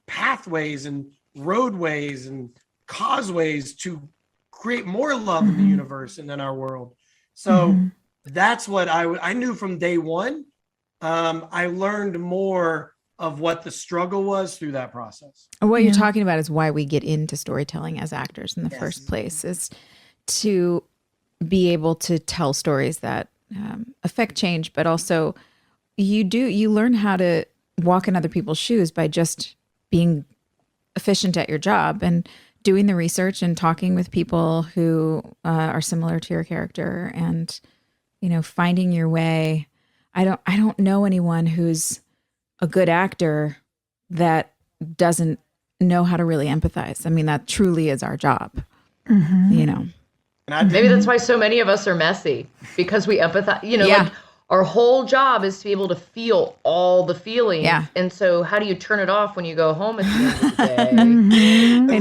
pathways and roadways and causeways to create more love in the universe and in our world. So that's what I knew from day one. I learned more of what the struggle was through that process. What you're talking about is why we get into storytelling as actors in the first place, is to be able to tell stories that affect change, but also you learn how to walk in other people's shoes by just being efficient at your job and doing the research and talking with people who are similar to your character and, finding your way. I don't know anyone who's a good actor that doesn't know how to really empathize. I mean, that truly is our job, Maybe that's why so many of us are messy, because we empathize, like our whole job is to be able to feel all the feelings. Yeah. And so how do you turn it off when you go home at the end of the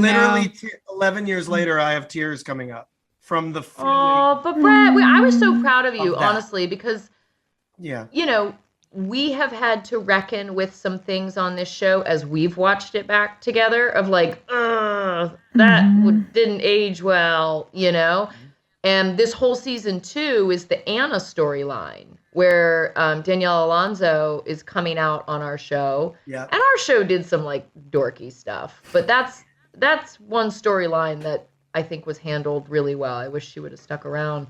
day? Literally 11 years later, I have tears coming up from the feeling. Oh, but Brett, I was so proud of you, honestly, because, we have had to reckon with some things on this show as we've watched it back together of like, didn't age well, And this whole season 2 is the Anna storyline where Danielle Alonso is coming out on our show. Yeah. And our show did some like dorky stuff, but that's one storyline that I think was handled really well. I wish she would have stuck around.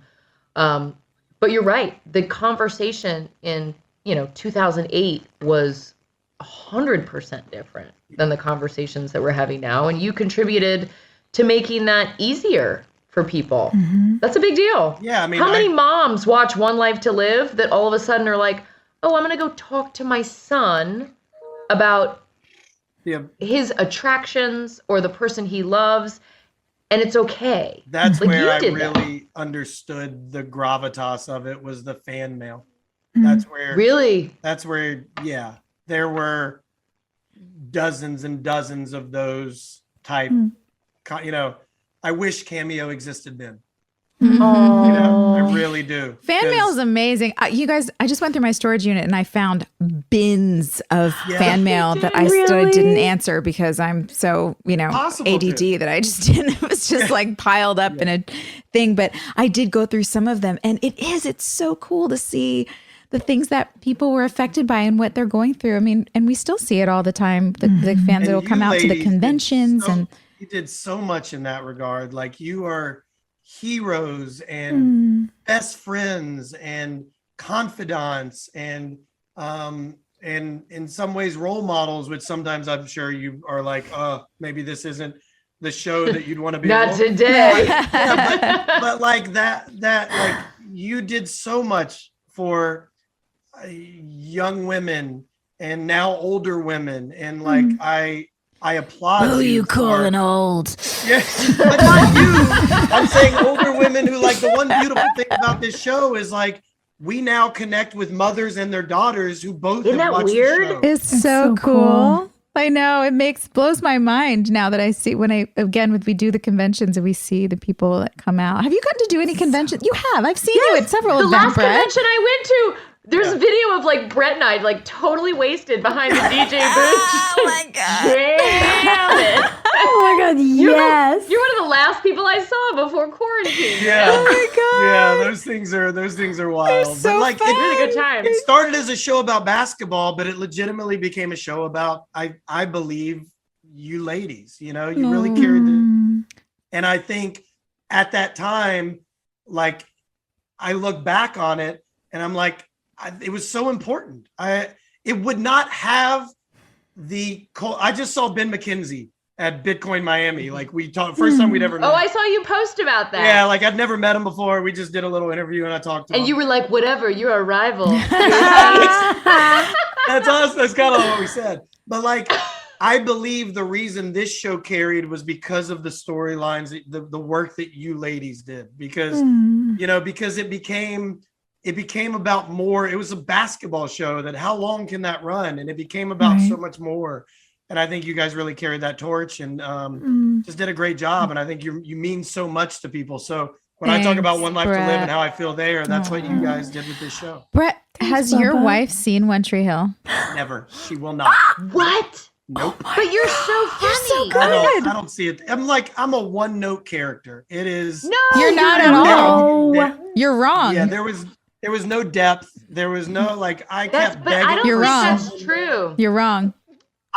But you're right. The conversation in 2008 was 100% different than the conversations that we're having now. And you contributed to making that easier for people. That's a big deal. Yeah. I mean, how many moms watch One Life to Live that all of a sudden are like, oh, I'm going to go talk to my son about his attractions or the person he loves. And it's okay. That's where I really understood the gravitas of it, was the fan mail. That's where there were dozens and dozens of those type, I wish Cameo existed then. I really do. Fan mail is amazing. You guys, I just went through my storage unit and I found bins of fan mail that I still didn't answer because I'm so, ADD that I just didn't. It was just like piled up in a thing. But I did go through some of them, and it's so cool to see the things that people were affected by and what they're going through. I mean, and we still see it all the time. The fans that will come out to the conventions. You did so much in that regard. Like, you are heroes and best friends and confidants and in some ways role models, which sometimes I'm sure you are like, maybe this isn't the show that you'd want to be. Not today. but like that like you did so much for young women and now older women, and like I applaud. Who you calling old? Yes, but not you. I'm saying older women who, like, the one beautiful thing about this show is like we now connect with mothers and their daughters who both Isn't have that watched weird? the show. It's so cool. I know, it blows my mind now that I see we do the conventions and we see the people that come out. Have you gotten to do any conventions? You have. I've seen you at several events. The last Brett. convention I went to, there's a video of like Brett and I like totally wasted behind the DJ booth. Oh my God. Damn it. Oh my God, yes. You're one of the last people I saw before quarantine. Yeah. Oh my Yeah, those things are wild. so but like fun. It's really good time. it started as a show about basketball, but it legitimately became a show about I believe you ladies. You know, you really carried the, and I think at that time, like I look back on it and I'm like, it was so important. It would not have I just saw Ben McKenzie at Bitcoin Miami. Like we talked first time we'd ever met. Oh, I saw you post about that. Yeah, like I'd never met him before. We just did a little interview and I talked to him. And you were like, whatever, you're a rival. That's us. That's kind of what we said. But like, I believe the reason this show carried was because of the storylines, the work that you ladies did. Because, you know, because it became about more. It was a basketball show that how long can that run? And it became about so much more. And I think you guys really carried that torch and just did a great job. And I think you mean so much to people. So when I talk about One Life to Live and how I feel there, that's what you guys did with this show. Brett, has your wife seen One Tree Hill? Never. She will not. What? Nope. But you're so funny. You're so good. I don't see it. I'm a one note character. It is. No, You're not at all. No. You're wrong. Yeah, there was no depth. There was no like I kept But begging. I don't You're think wrong. that's true. You're wrong.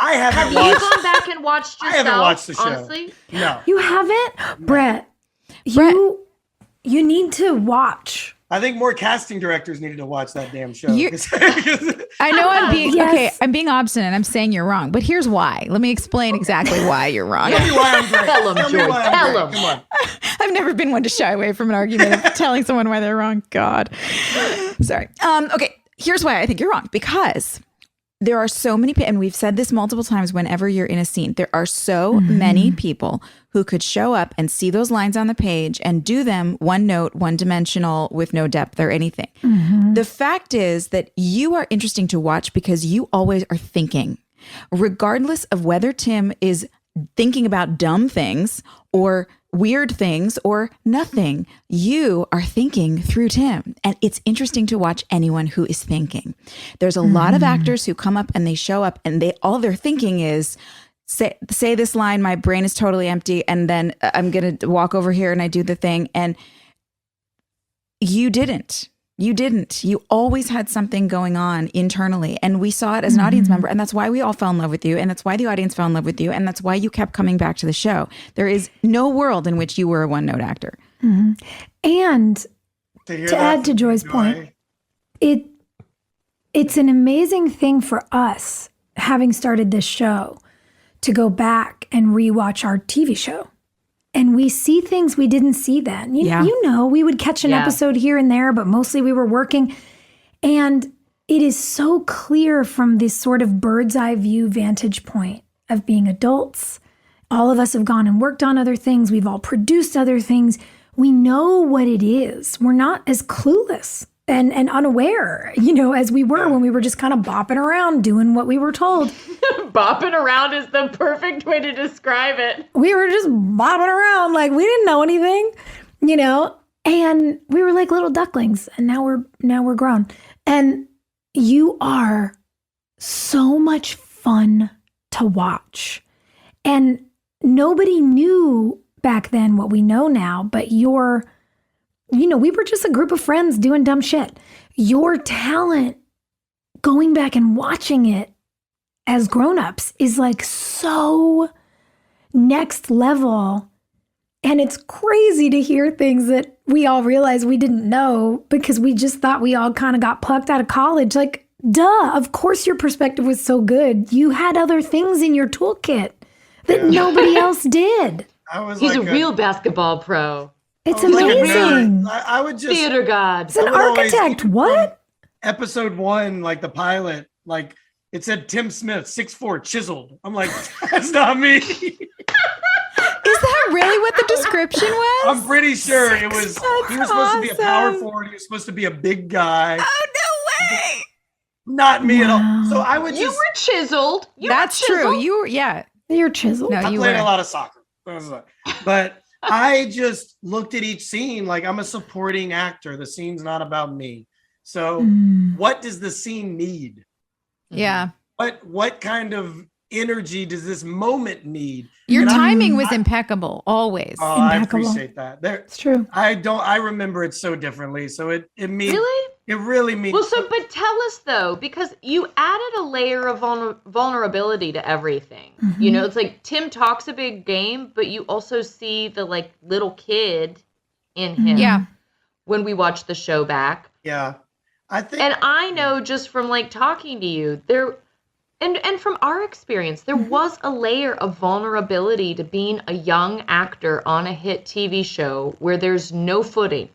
I Have haven't you watched. gone back and watched yourself? I haven't watched the show. Honestly? No. You haven't? Brett, you need to watch. I think more casting directors needed to watch that damn show. I know I'm being Yes. okay. I'm being obstinate. I'm saying you're wrong, but here's why. Let me explain exactly why you're wrong. Tell me why I'm great. Tell 'em, Tell me Joy. why I'm Tell great. 'em. Come on. I've never been one to shy away from an argument of telling someone why they're wrong. God, sorry. Okay, here's why I think you're wrong. Because there are so many people, and we've said this multiple times whenever you're in a scene, there are so many people who could show up and see those lines on the page and do them one note, one dimensional with no depth or anything. The fact is that you are interesting to watch because you always are thinking, regardless of whether Tim is thinking about dumb things or weird things or nothing. You are thinking through Tim. And it's interesting to watch anyone who is thinking. There's a lot of actors who come up and they show up and all they're thinking is, say this line, my brain is totally empty, and then I'm going to walk over here and I do the thing. And you didn't. You always had something going on internally. And we saw it as an audience member. And that's why we all fell in love with you. And that's why the audience fell in love with you. And that's why you kept coming back to the show. There is no world in which you were a one-note actor. And to add to Joy's point, it's an amazing thing for us, having started this show, to go back and rewatch our TV show. And we see things we didn't see then. You know, we would catch an episode here and there, but mostly we were working. And it is so clear from this sort of bird's eye view vantage point of being adults. All of us have gone and worked on other things. We've all produced other things. We know what it is. We're not as clueless and unaware, as we were when we were just kind of bopping around doing what we were told. Bopping around is the perfect way to describe it. We were just bopping around like we didn't know anything, and we were like little ducklings, and now we're grown. And you are so much fun to watch. And nobody knew back then what we know now, but we were just a group of friends doing dumb shit. Your talent, going back and watching it as grown-ups, is like so next level. And it's crazy to hear things that we all realize we didn't know because we just thought we all kind of got plucked out of college. Like, duh, of course your perspective was so good. You had other things in your toolkit that nobody else did. He's a real basketball pro. It's amazing. I would just Theater god. It's an architect. What? Episode 1, like the pilot, like it said Tim Smith, 6'4", chiseled. I'm like, that's not me. Is that really what the description was? I'm pretty sure it was. He was supposed to be a power forward. He was supposed to be a big guy. Oh, no way. Not me at all. So I would just. You were chiseled. That's true. You're chiseled. No, I you played were. a lot of soccer. But I just looked at each scene like I'm a supporting actor. The scene's not about me. So what does the scene need? Yeah. What kind of energy does this moment need? Your timing was impeccable, always. Oh, Impeccable. I appreciate that. It's true. I remember it so differently. So it means Really? it really means. Well, but tell us though, because you added a layer of vulnerability to everything. You know, it's like Tim talks a big game, but you also see the like little kid in him. Yeah. When we watch the show back. Yeah, I think. And I know just from like talking to you there, and from our experience, there was a layer of vulnerability to being a young actor on a hit TV show where there's no footing,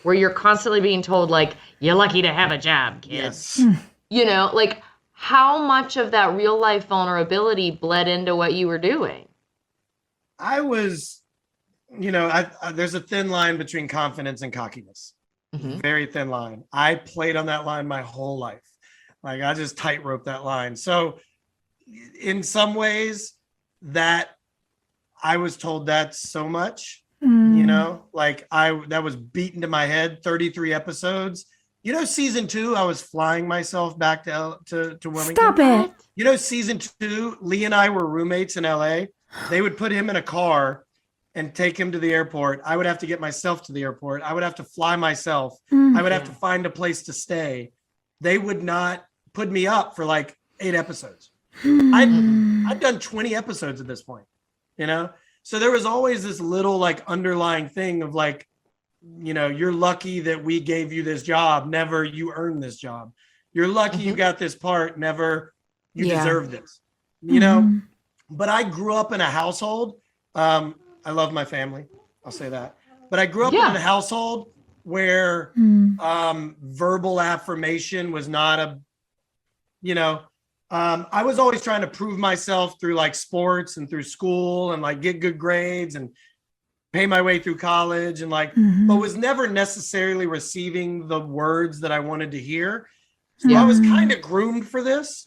where you're constantly being told like, you're lucky to have a job, kid. Yes. You know, like how much of that real life vulnerability bled into what you were doing? I was, you know, there's a thin line between confidence and cockiness. Very thin line. I played on that line my whole life. Like I just tightrope that line. So in some ways that I was told that so much, you know, like that was beaten to my head, 33 episodes. You know, season 2, I was flying myself back to Wilmington. Stop it. You know, season 2, Lee and I were roommates in LA. They would put him in a car and take him to the airport. I would have to get myself to the airport. I would have to fly myself. I would have to find a place to stay. They would not put me up for like 8 episodes. I'd done 20 episodes at this point, you know? So there was always this little like underlying thing of like, you know, you're lucky that we gave you this job. Never you earned this job. You're lucky you got this part. Never you deserve this, you know? But I grew up in a household. I love my family. I'll say that. But I grew up in a household where verbal affirmation was not a, you know, I was always trying to prove myself through like sports and through school and like get good grades and pay my way through college and like, but was never necessarily receiving the words that I wanted to hear. So I was kind of groomed for this.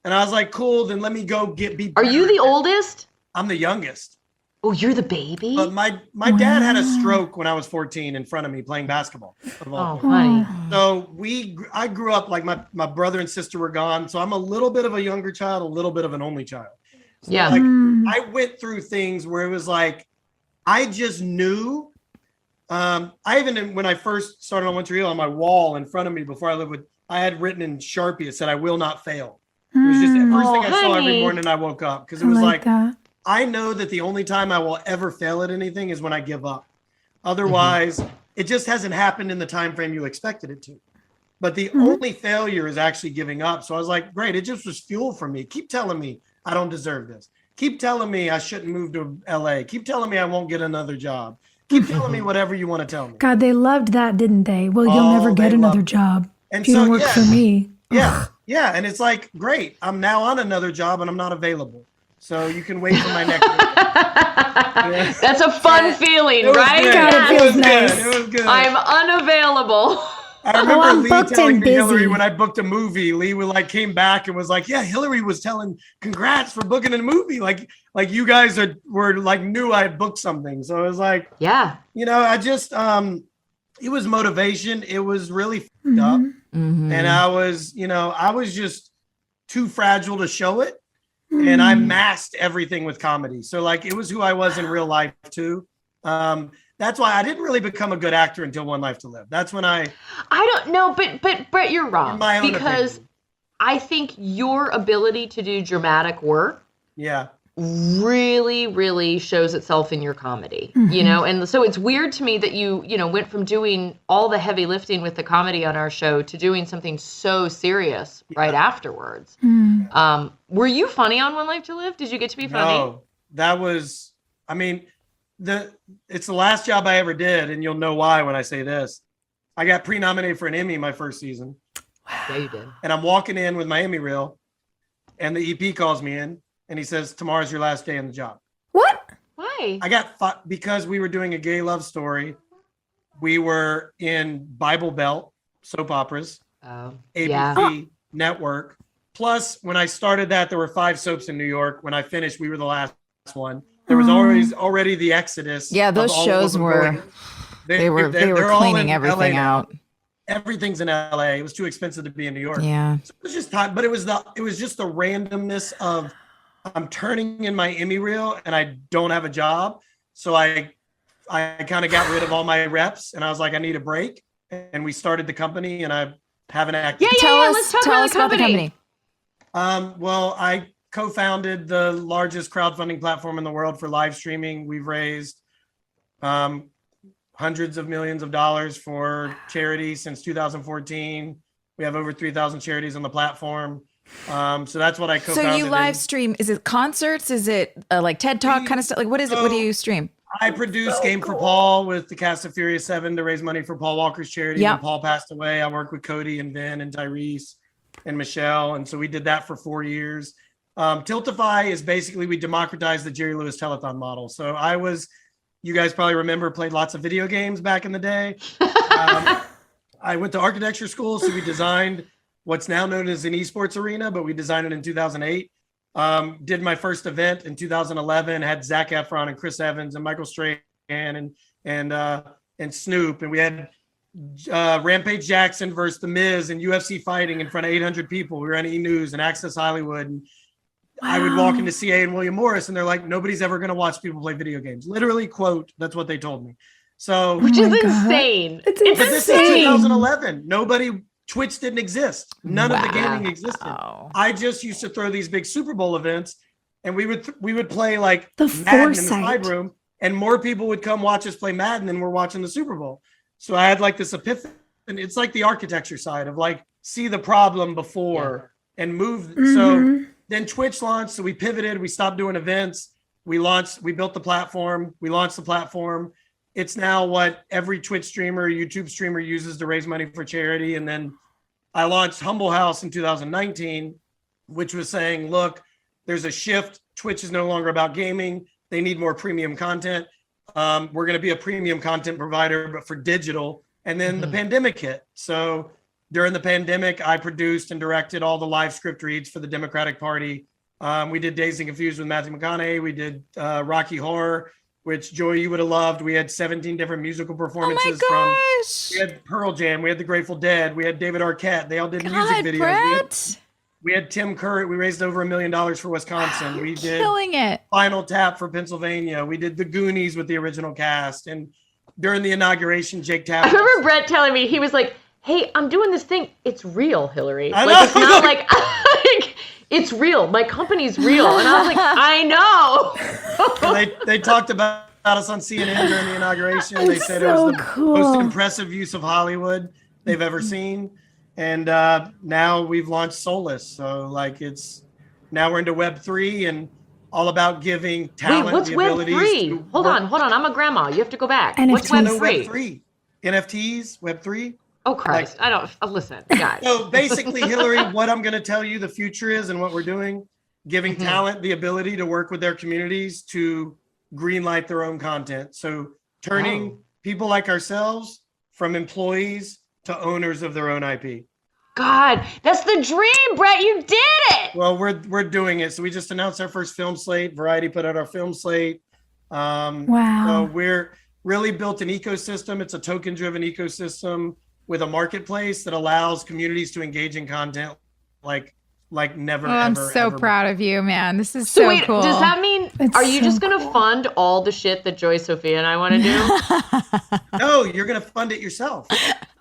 And I was like, cool, then let me go be. Are you the oldest? I'm the youngest. Oh, you're the baby? But my dad had a stroke when I was 14 in front of me playing basketball. Oh, honey. So I grew up like my brother and sister were gone. So I'm a little bit of a younger child, a little bit of an only child. So Yeah. like I went through things where it was like, I just knew. I even, when I first started on Montreal, on my wall in front of me before I lived with, I had written in Sharpie, it said, I will not fail. It was just the first thing I saw every morning I woke up. Because it was like I know that the only time I will ever fail at anything is when I give up. Otherwise, it just hasn't happened in the time frame you expected it to. But the only failure is actually giving up. So I was like, great, it just was fuel for me. Keep telling me I don't deserve this. Keep telling me I shouldn't move to LA. Keep telling me I won't get another job. Keep telling me whatever you want to tell me. God, they loved that, didn't they? Well, you'll never get another job. And if you don't work for me. Yeah. Yeah. And it's like, great. I'm now on another job and I'm not available. So you can wait for my next one. That's a fun feeling, right? God, it feels nice. It was good. I'm unavailable. I remember I'm Lee booked telling and me, Hilarie, busy. when I booked a movie, Lee would like came back and was like, yeah, Hilarie was telling congrats for booking a movie. Like you guys were like knew I had booked something. So it was like, Yeah. you know, I just it was motivation. It was really fucked up. And I was just too fragile to show it. And I masked everything with comedy. So like it was who I was in real life too. That's why I didn't really become a good actor until One Life to Live. That's when I don't know, but you're wrong. In my own because opinion. I think your ability to do dramatic work really, really shows itself in your comedy, you know? And so it's weird to me that you went from doing all the heavy lifting with the comedy on our show to doing something so serious right afterwards. Were you funny on One Life to Live? Did you get to be funny? No, that was, I mean, it's the last job I ever did. And you'll know why when I say this. I got pre-nominated for an Emmy my first season. Yeah, you did. And I'm walking in with my Emmy reel and the EP calls me in. And he says, tomorrow's your last day on the job. What? Why? I got because we were doing a gay love story. We were in Bible Belt soap operas, ABC network. Plus, when I started that, there were 5 soaps in New York. When I finished, we were the last one. There was already the exodus. Yeah, those shows were. They were cleaning everything out. Everything's in LA. It was too expensive to be in New York. Yeah. So it was just time, but it was just the randomness of I'm turning in my Emmy reel and I don't have a job. So I kind of got rid of all my reps and I was like, I need a break. And we started the company and I haven't acted. Let's talk about the company. Well, I co-founded the largest crowdfunding platform in the world for live streaming. We've raised hundreds of millions of dollars for charity since 2014. We have over 3,000 charities on the platform. So that's what I co-founded. So you live stream, is it concerts? Is it like TED Talk kind of stuff? Like what is it? What do you stream? I produced Game for Paul with the cast of Furious 7 to raise money for Paul Walker's charity. When Paul passed away, I worked with Cody and Vin and Tyrese and Michelle. And so we did that for 4 years. Tiltify is basically, we democratized the Jerry Lewis telethon model. So you guys probably remember, played lots of video games back in the day. I went to architecture school. So we designed what's now known as an esports arena, but we designed it in 2008. Did my first event in 2011, had Zac Efron and Chris Evans and Michael Strahan and Snoop. And we had Rampage Jackson versus The Miz and UFC fighting in front of 800 people. We were on E! News and Access Hollywood. And I would walk into CA and William Morris and they're like, nobody's ever going to watch people play video games. Literally, quote, that's what they told me. So, which is insane. It's insane. But this is 2011. Twitch didn't exist. None of the gaming existed. I just used to throw these big Super Bowl events and we would play like Madden in the side room and more people would come watch us play Madden than we're watching the Super Bowl. So I had like this epiphany. It's like the architecture side of like, see the problem before and move. Mm-hmm. So then Twitch launched. So we pivoted. We stopped doing events. We built the platform. We launched the platform. It's now what every Twitch streamer, YouTube streamer uses to raise money for charity. And then I launched Humble House in 2019, which was saying, look, there's a shift. Twitch is no longer about gaming. They need more premium content. We're going to be a premium content provider, but for digital. And then the pandemic hit. So during the pandemic, I produced and directed all the live script reads for the Democratic Party. We did Dazed and Confused with Matthew McConaughey. We did Rocky Horror, which Joy, you would have loved. We had 17 different musical performances. We had Pearl Jam. We had the Grateful Dead. We had David Arquette. They all did music videos. We had Tim Curry. We raised over $1 million for Wisconsin. We did killing it. Final Tap for Pennsylvania. We did The Goonies with the original cast. And during the inauguration, Jake Tapper. I remember Brett telling me, he was like, hey, I'm doing this thing. It's real, Hilarie. It's not like it's real. My company's real. And I was like, I know. They talked about us on CNN during the inauguration. They said it was the most impressive use of Hollywood they've ever seen. And now we've launched Soulless. So now we're into Web3 and all about giving talent. Wait, what's Web3? Hold on. I'm a grandma. You have to go back. NFTs. What's Web3? Web3. NFTs, Web3. Oh, Christ. I don't listen, guys. So basically, Hilarie, what I'm going to tell you the future is and what we're doing, giving talent the ability to work with their communities to greenlight their own content. So turning people like ourselves from employees to owners of their own IP. God, that's the dream, Brett. You did it. Well, we're doing it. So we just announced our first film slate. Variety put out our film slate. Wow. So we're really built an ecosystem. It's a token-driven ecosystem with a marketplace that allows communities to engage in content like never ever. I'm so ever proud of you, man. This is so so wait, cool. Does that mean are you just gonna fund all the shit that Joy, Sophia, and I want to do? No, you're gonna fund it yourself.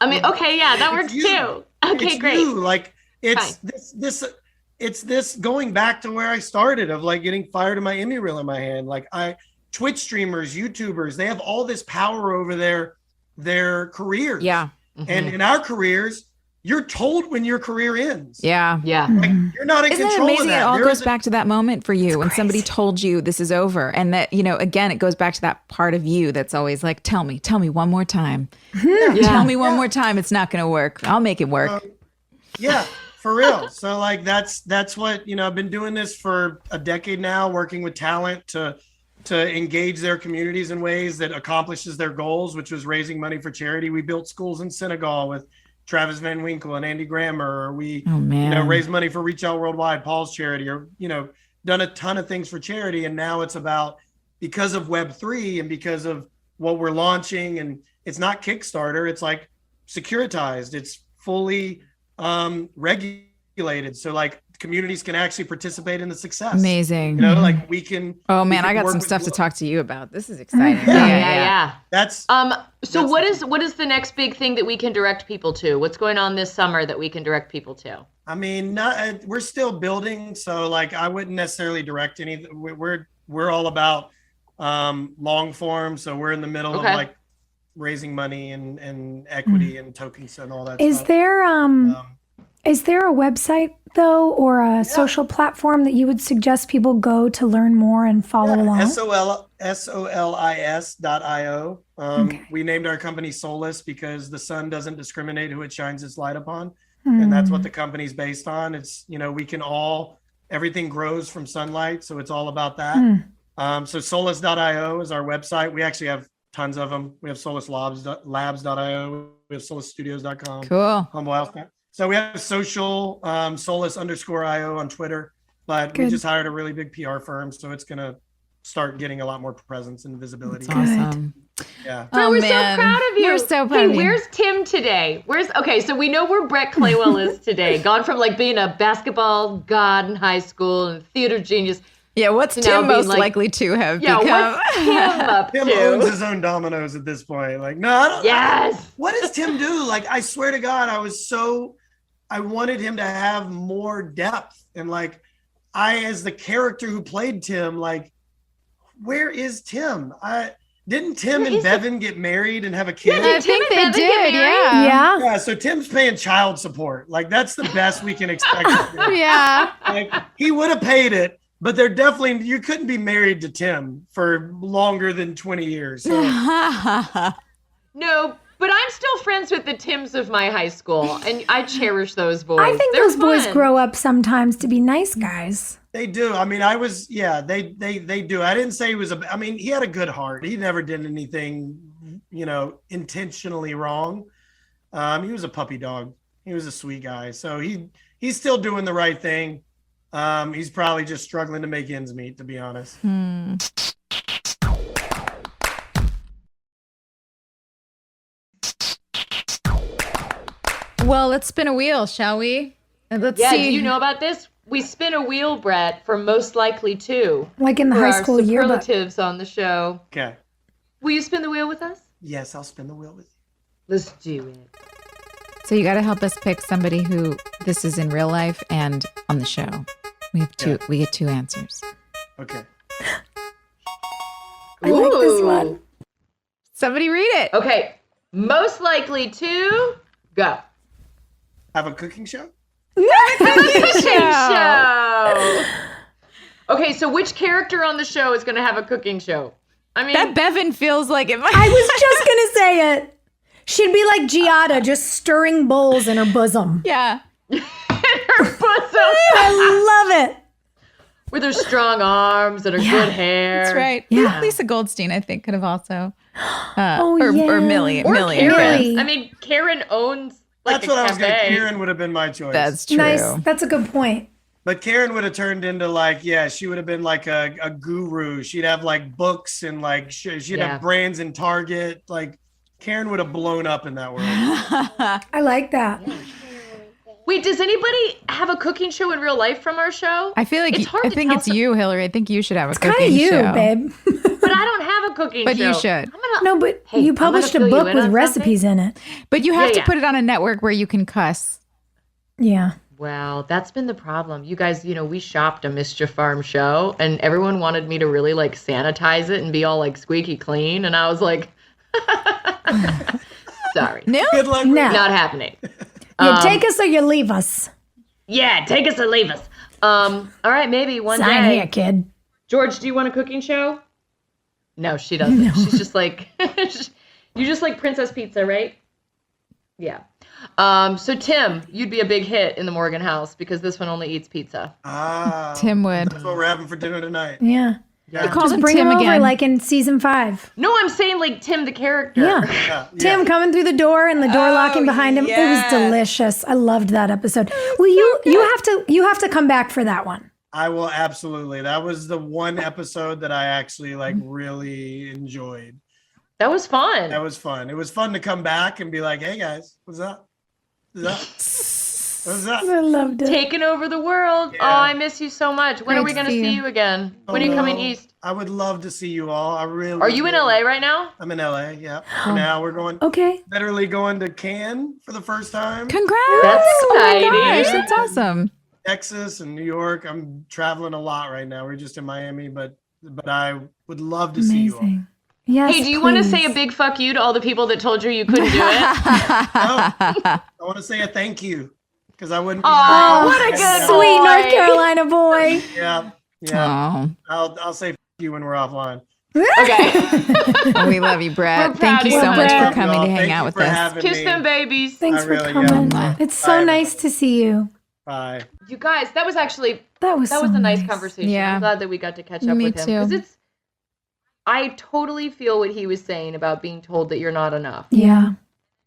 I mean, okay, yeah, that works too. Okay, it's great. You. Like it's this going back to where I started of like getting fired in my Emmy reel in my hand. Like Twitch streamers, YouTubers, they have all this power over their careers. Yeah. And in our careers, you're told when your career ends. Yeah. Like, you're not in Isn't control it amazing? of that. It all goes back to that moment for you when somebody told you this is over. And that, again, it goes back to that part of you that's always like, tell me one more time. Tell me one more time. It's not going to work. I'll make it work. Yeah, for real. So like, that's what, I've been doing this for a decade now, working with talent to engage their communities in ways that accomplishes their goals, which was raising money for charity. We built schools in Senegal with Travis Van Winkle and Andy Grammer, or we raised money for Reach Out Worldwide, Paul's charity, or done a ton of things for charity. And now it's about, because of Web3 and because of what we're launching, and it's not Kickstarter, it's like securitized, it's fully regulated. So like communities can actually participate in the success. Amazing. You know, like we can. Oh man, we I can got work some with stuff to Will. talk to you about. This is exciting. Yeah. That's So what is the next big thing that we can direct people to? What's going on this summer that we can direct people to? I mean, we're still building, so like I wouldn't necessarily direct any. We're all about long form, so we're in the middle of like raising money and equity and tokens and all that. Is stuff. Is there a website though, or a social platform that you would suggest people go to learn more and follow along? Soulless.io. We named our company Soulless because the sun doesn't discriminate who it shines its light upon. And that's what the company's based on. It's, everything grows from sunlight. So it's all about that. So soulless.io is our website. We actually have tons of them. We have soullasslabs.io. We have soulessstudios.com. Cool. Humble House. So we have social soulless_io on Twitter, but we just hired a really big PR firm. So it's going to start getting a lot more presence and visibility. That's awesome. Yeah. So we're so proud of you. We're so proud of you. Where's Tim today? So we know where Brett Claywell is today. Gone from like being a basketball god in high school and theater genius. Yeah, what's Tim most likely to have become? What's Tim up Tim to? owns his own Domino's at this point. Like, no, I don't. Yes. What does Tim do? Like, I swear to God, I wanted him to have more depth. And like, as the character who played Tim, like, where is Tim? Didn't Tim and Bevan get married and have a kid? I think they did, yeah. Yeah, so Tim's paying child support. Like, that's the best we can expect. Yeah. Like, he would have paid it, but you couldn't be married to Tim for longer than 20 years. So. No, but I'm still friends with the Tims of my high school, and I cherish those boys. I think those boys grow up sometimes to be nice guys. They do. I mean, they do. I didn't say he was he had a good heart. He never did anything, intentionally wrong. He was a puppy dog. He was a sweet guy. So he's still doing the right thing. He's probably just struggling to make ends meet, to be honest. Well, let's spin a wheel, shall we? And let's see. Do you know about this? We spin a wheel, Brett, for most likely to. Like in the high school yearbook. Superlatives on the show. Okay. Will you spin the wheel with us? Yes, I'll spin the wheel with you. Let's do it. So you got to help us pick somebody who this is in real life and on the show. We have two. We get two answers. Okay. I like this one. Somebody read it. Okay. Most likely to go. Have a cooking show? Cooking show. Okay, so which character on the show is going to have a cooking show? I mean, that Bevan feels like it might. I was just going to say it. She'd be like Giada, just stirring bowls in her bosom. Yeah. her bosom. I love it. With her strong arms and her good hair. That's right. Yeah. Lisa Goldstein, I think, could have also. Or Millie. Or Millie. Karen. I mean, Karen owns That's what I was going to. Karen would have been my choice. That's true. Nice. That's a good point. But Karen would have turned into she would have been like a guru. She'd have like books and like she'd have brands in Target. Like Karen would have blown up in that world. I like that. Wait, does anybody have a cooking show in real life from our show? I feel like it's you, Hilarie. I think you should have a cooking Kind of you, show. babe. But I don't have a cooking show. But you should. No, but you published a book with recipes in it. But you have to put it on a network where you can cuss. Yeah. Well, that's been the problem. You guys, we shopped a Mischief Farm show, and everyone wanted me to really like sanitize it and be all like squeaky clean, and I was like, sorry, No, Good luck. No. not happening. You take us or you leave us. Yeah, take us or leave us. All right, maybe one Sign day. here, kid. George, do you want a cooking show? No, she doesn't. No. She's just like, you just like Princess Pizza, right? Yeah. So Tim, you'd be a big hit in the Morgan house because this one only eats pizza. Tim would. That's what we're having for dinner tonight. Yeah. Yeah. You call Just him bring Tim him over again. like in season 5. No, I'm saying like Tim the character. Yeah. Tim coming through the door and the door locking behind him. It was delicious. I loved that episode. Well, you have to come back for that one. I will absolutely. That was the one episode that I actually like really enjoyed. That was fun. That was fun. It was fun to come back and be like, "Hey guys, what's up?" I loved it. Taking over the world. Yeah. Oh, I miss you so much. When Great are we to going to see see you. you again? When are you coming east? I would love to see you all. I really. Are you in LA right now? I'm in LA. Yeah. For now, we're going. Okay. Literally going to Cannes for the first time. Congrats. That's Oh my exciting. gosh, that's awesome. Texas and New York. I'm traveling a lot right now. We're just in Miami, but I would love to see you all. Amazing. Yes. Hey, do you want to say a please. big fuck you to all the people that told you couldn't do it? I want to say a thank you because I wouldn't. Oh, what a good Sweet boy. North Carolina boy. Yeah. Yeah. Oh, I'll say you when we're offline. Okay. we love you, Brett. We're Thank proud you of so you, much Brett. for coming Well, to hang thank out you with for us. having Kiss me. them babies. Thanks I for really coming. am. It's Bye, so everybody. nice to see you. Bye. You guys, that was so a nice nice. conversation. Yeah. I'm glad that we got to catch up Me with him. too. Because I totally feel what he was saying about being told that you're not enough. Yeah.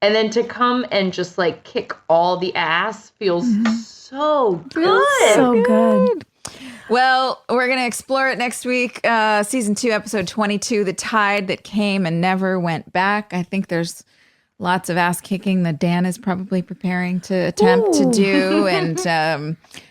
And then to come and just like kick all the ass feels so good. So good. Well, we're going to explore it next week. Season 2, episode 22, The Tide That Came and Never Went Back. I think there's lots of ass kicking that Dan is probably preparing to attempt to Ooh. do. And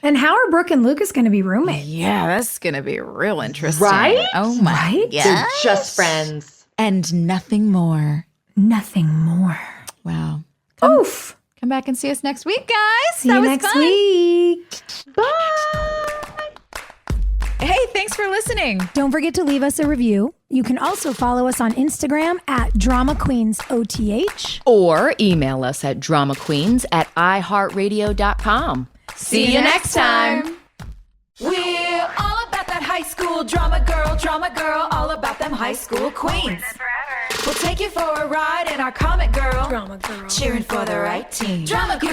And how are Brooke and Lucas going to be roommates? yeah, that's going to be real interesting. Right? Oh my. Right? Yeah. They're just friends. And nothing more. Nothing more. Wow. Oof. Come back and see us next week, guys. See That you was next fun. week. Bye. Hey, thanks for listening. Don't forget to leave us a review. You can also follow us on Instagram at Drama Queens OTH. Or email us at dramaqueens@iheartradio.com. See you next time. We're all about that high school drama girl, all about them high school queens. We'll take you for a ride in our comic girl, cheering for the right team. Drama queen.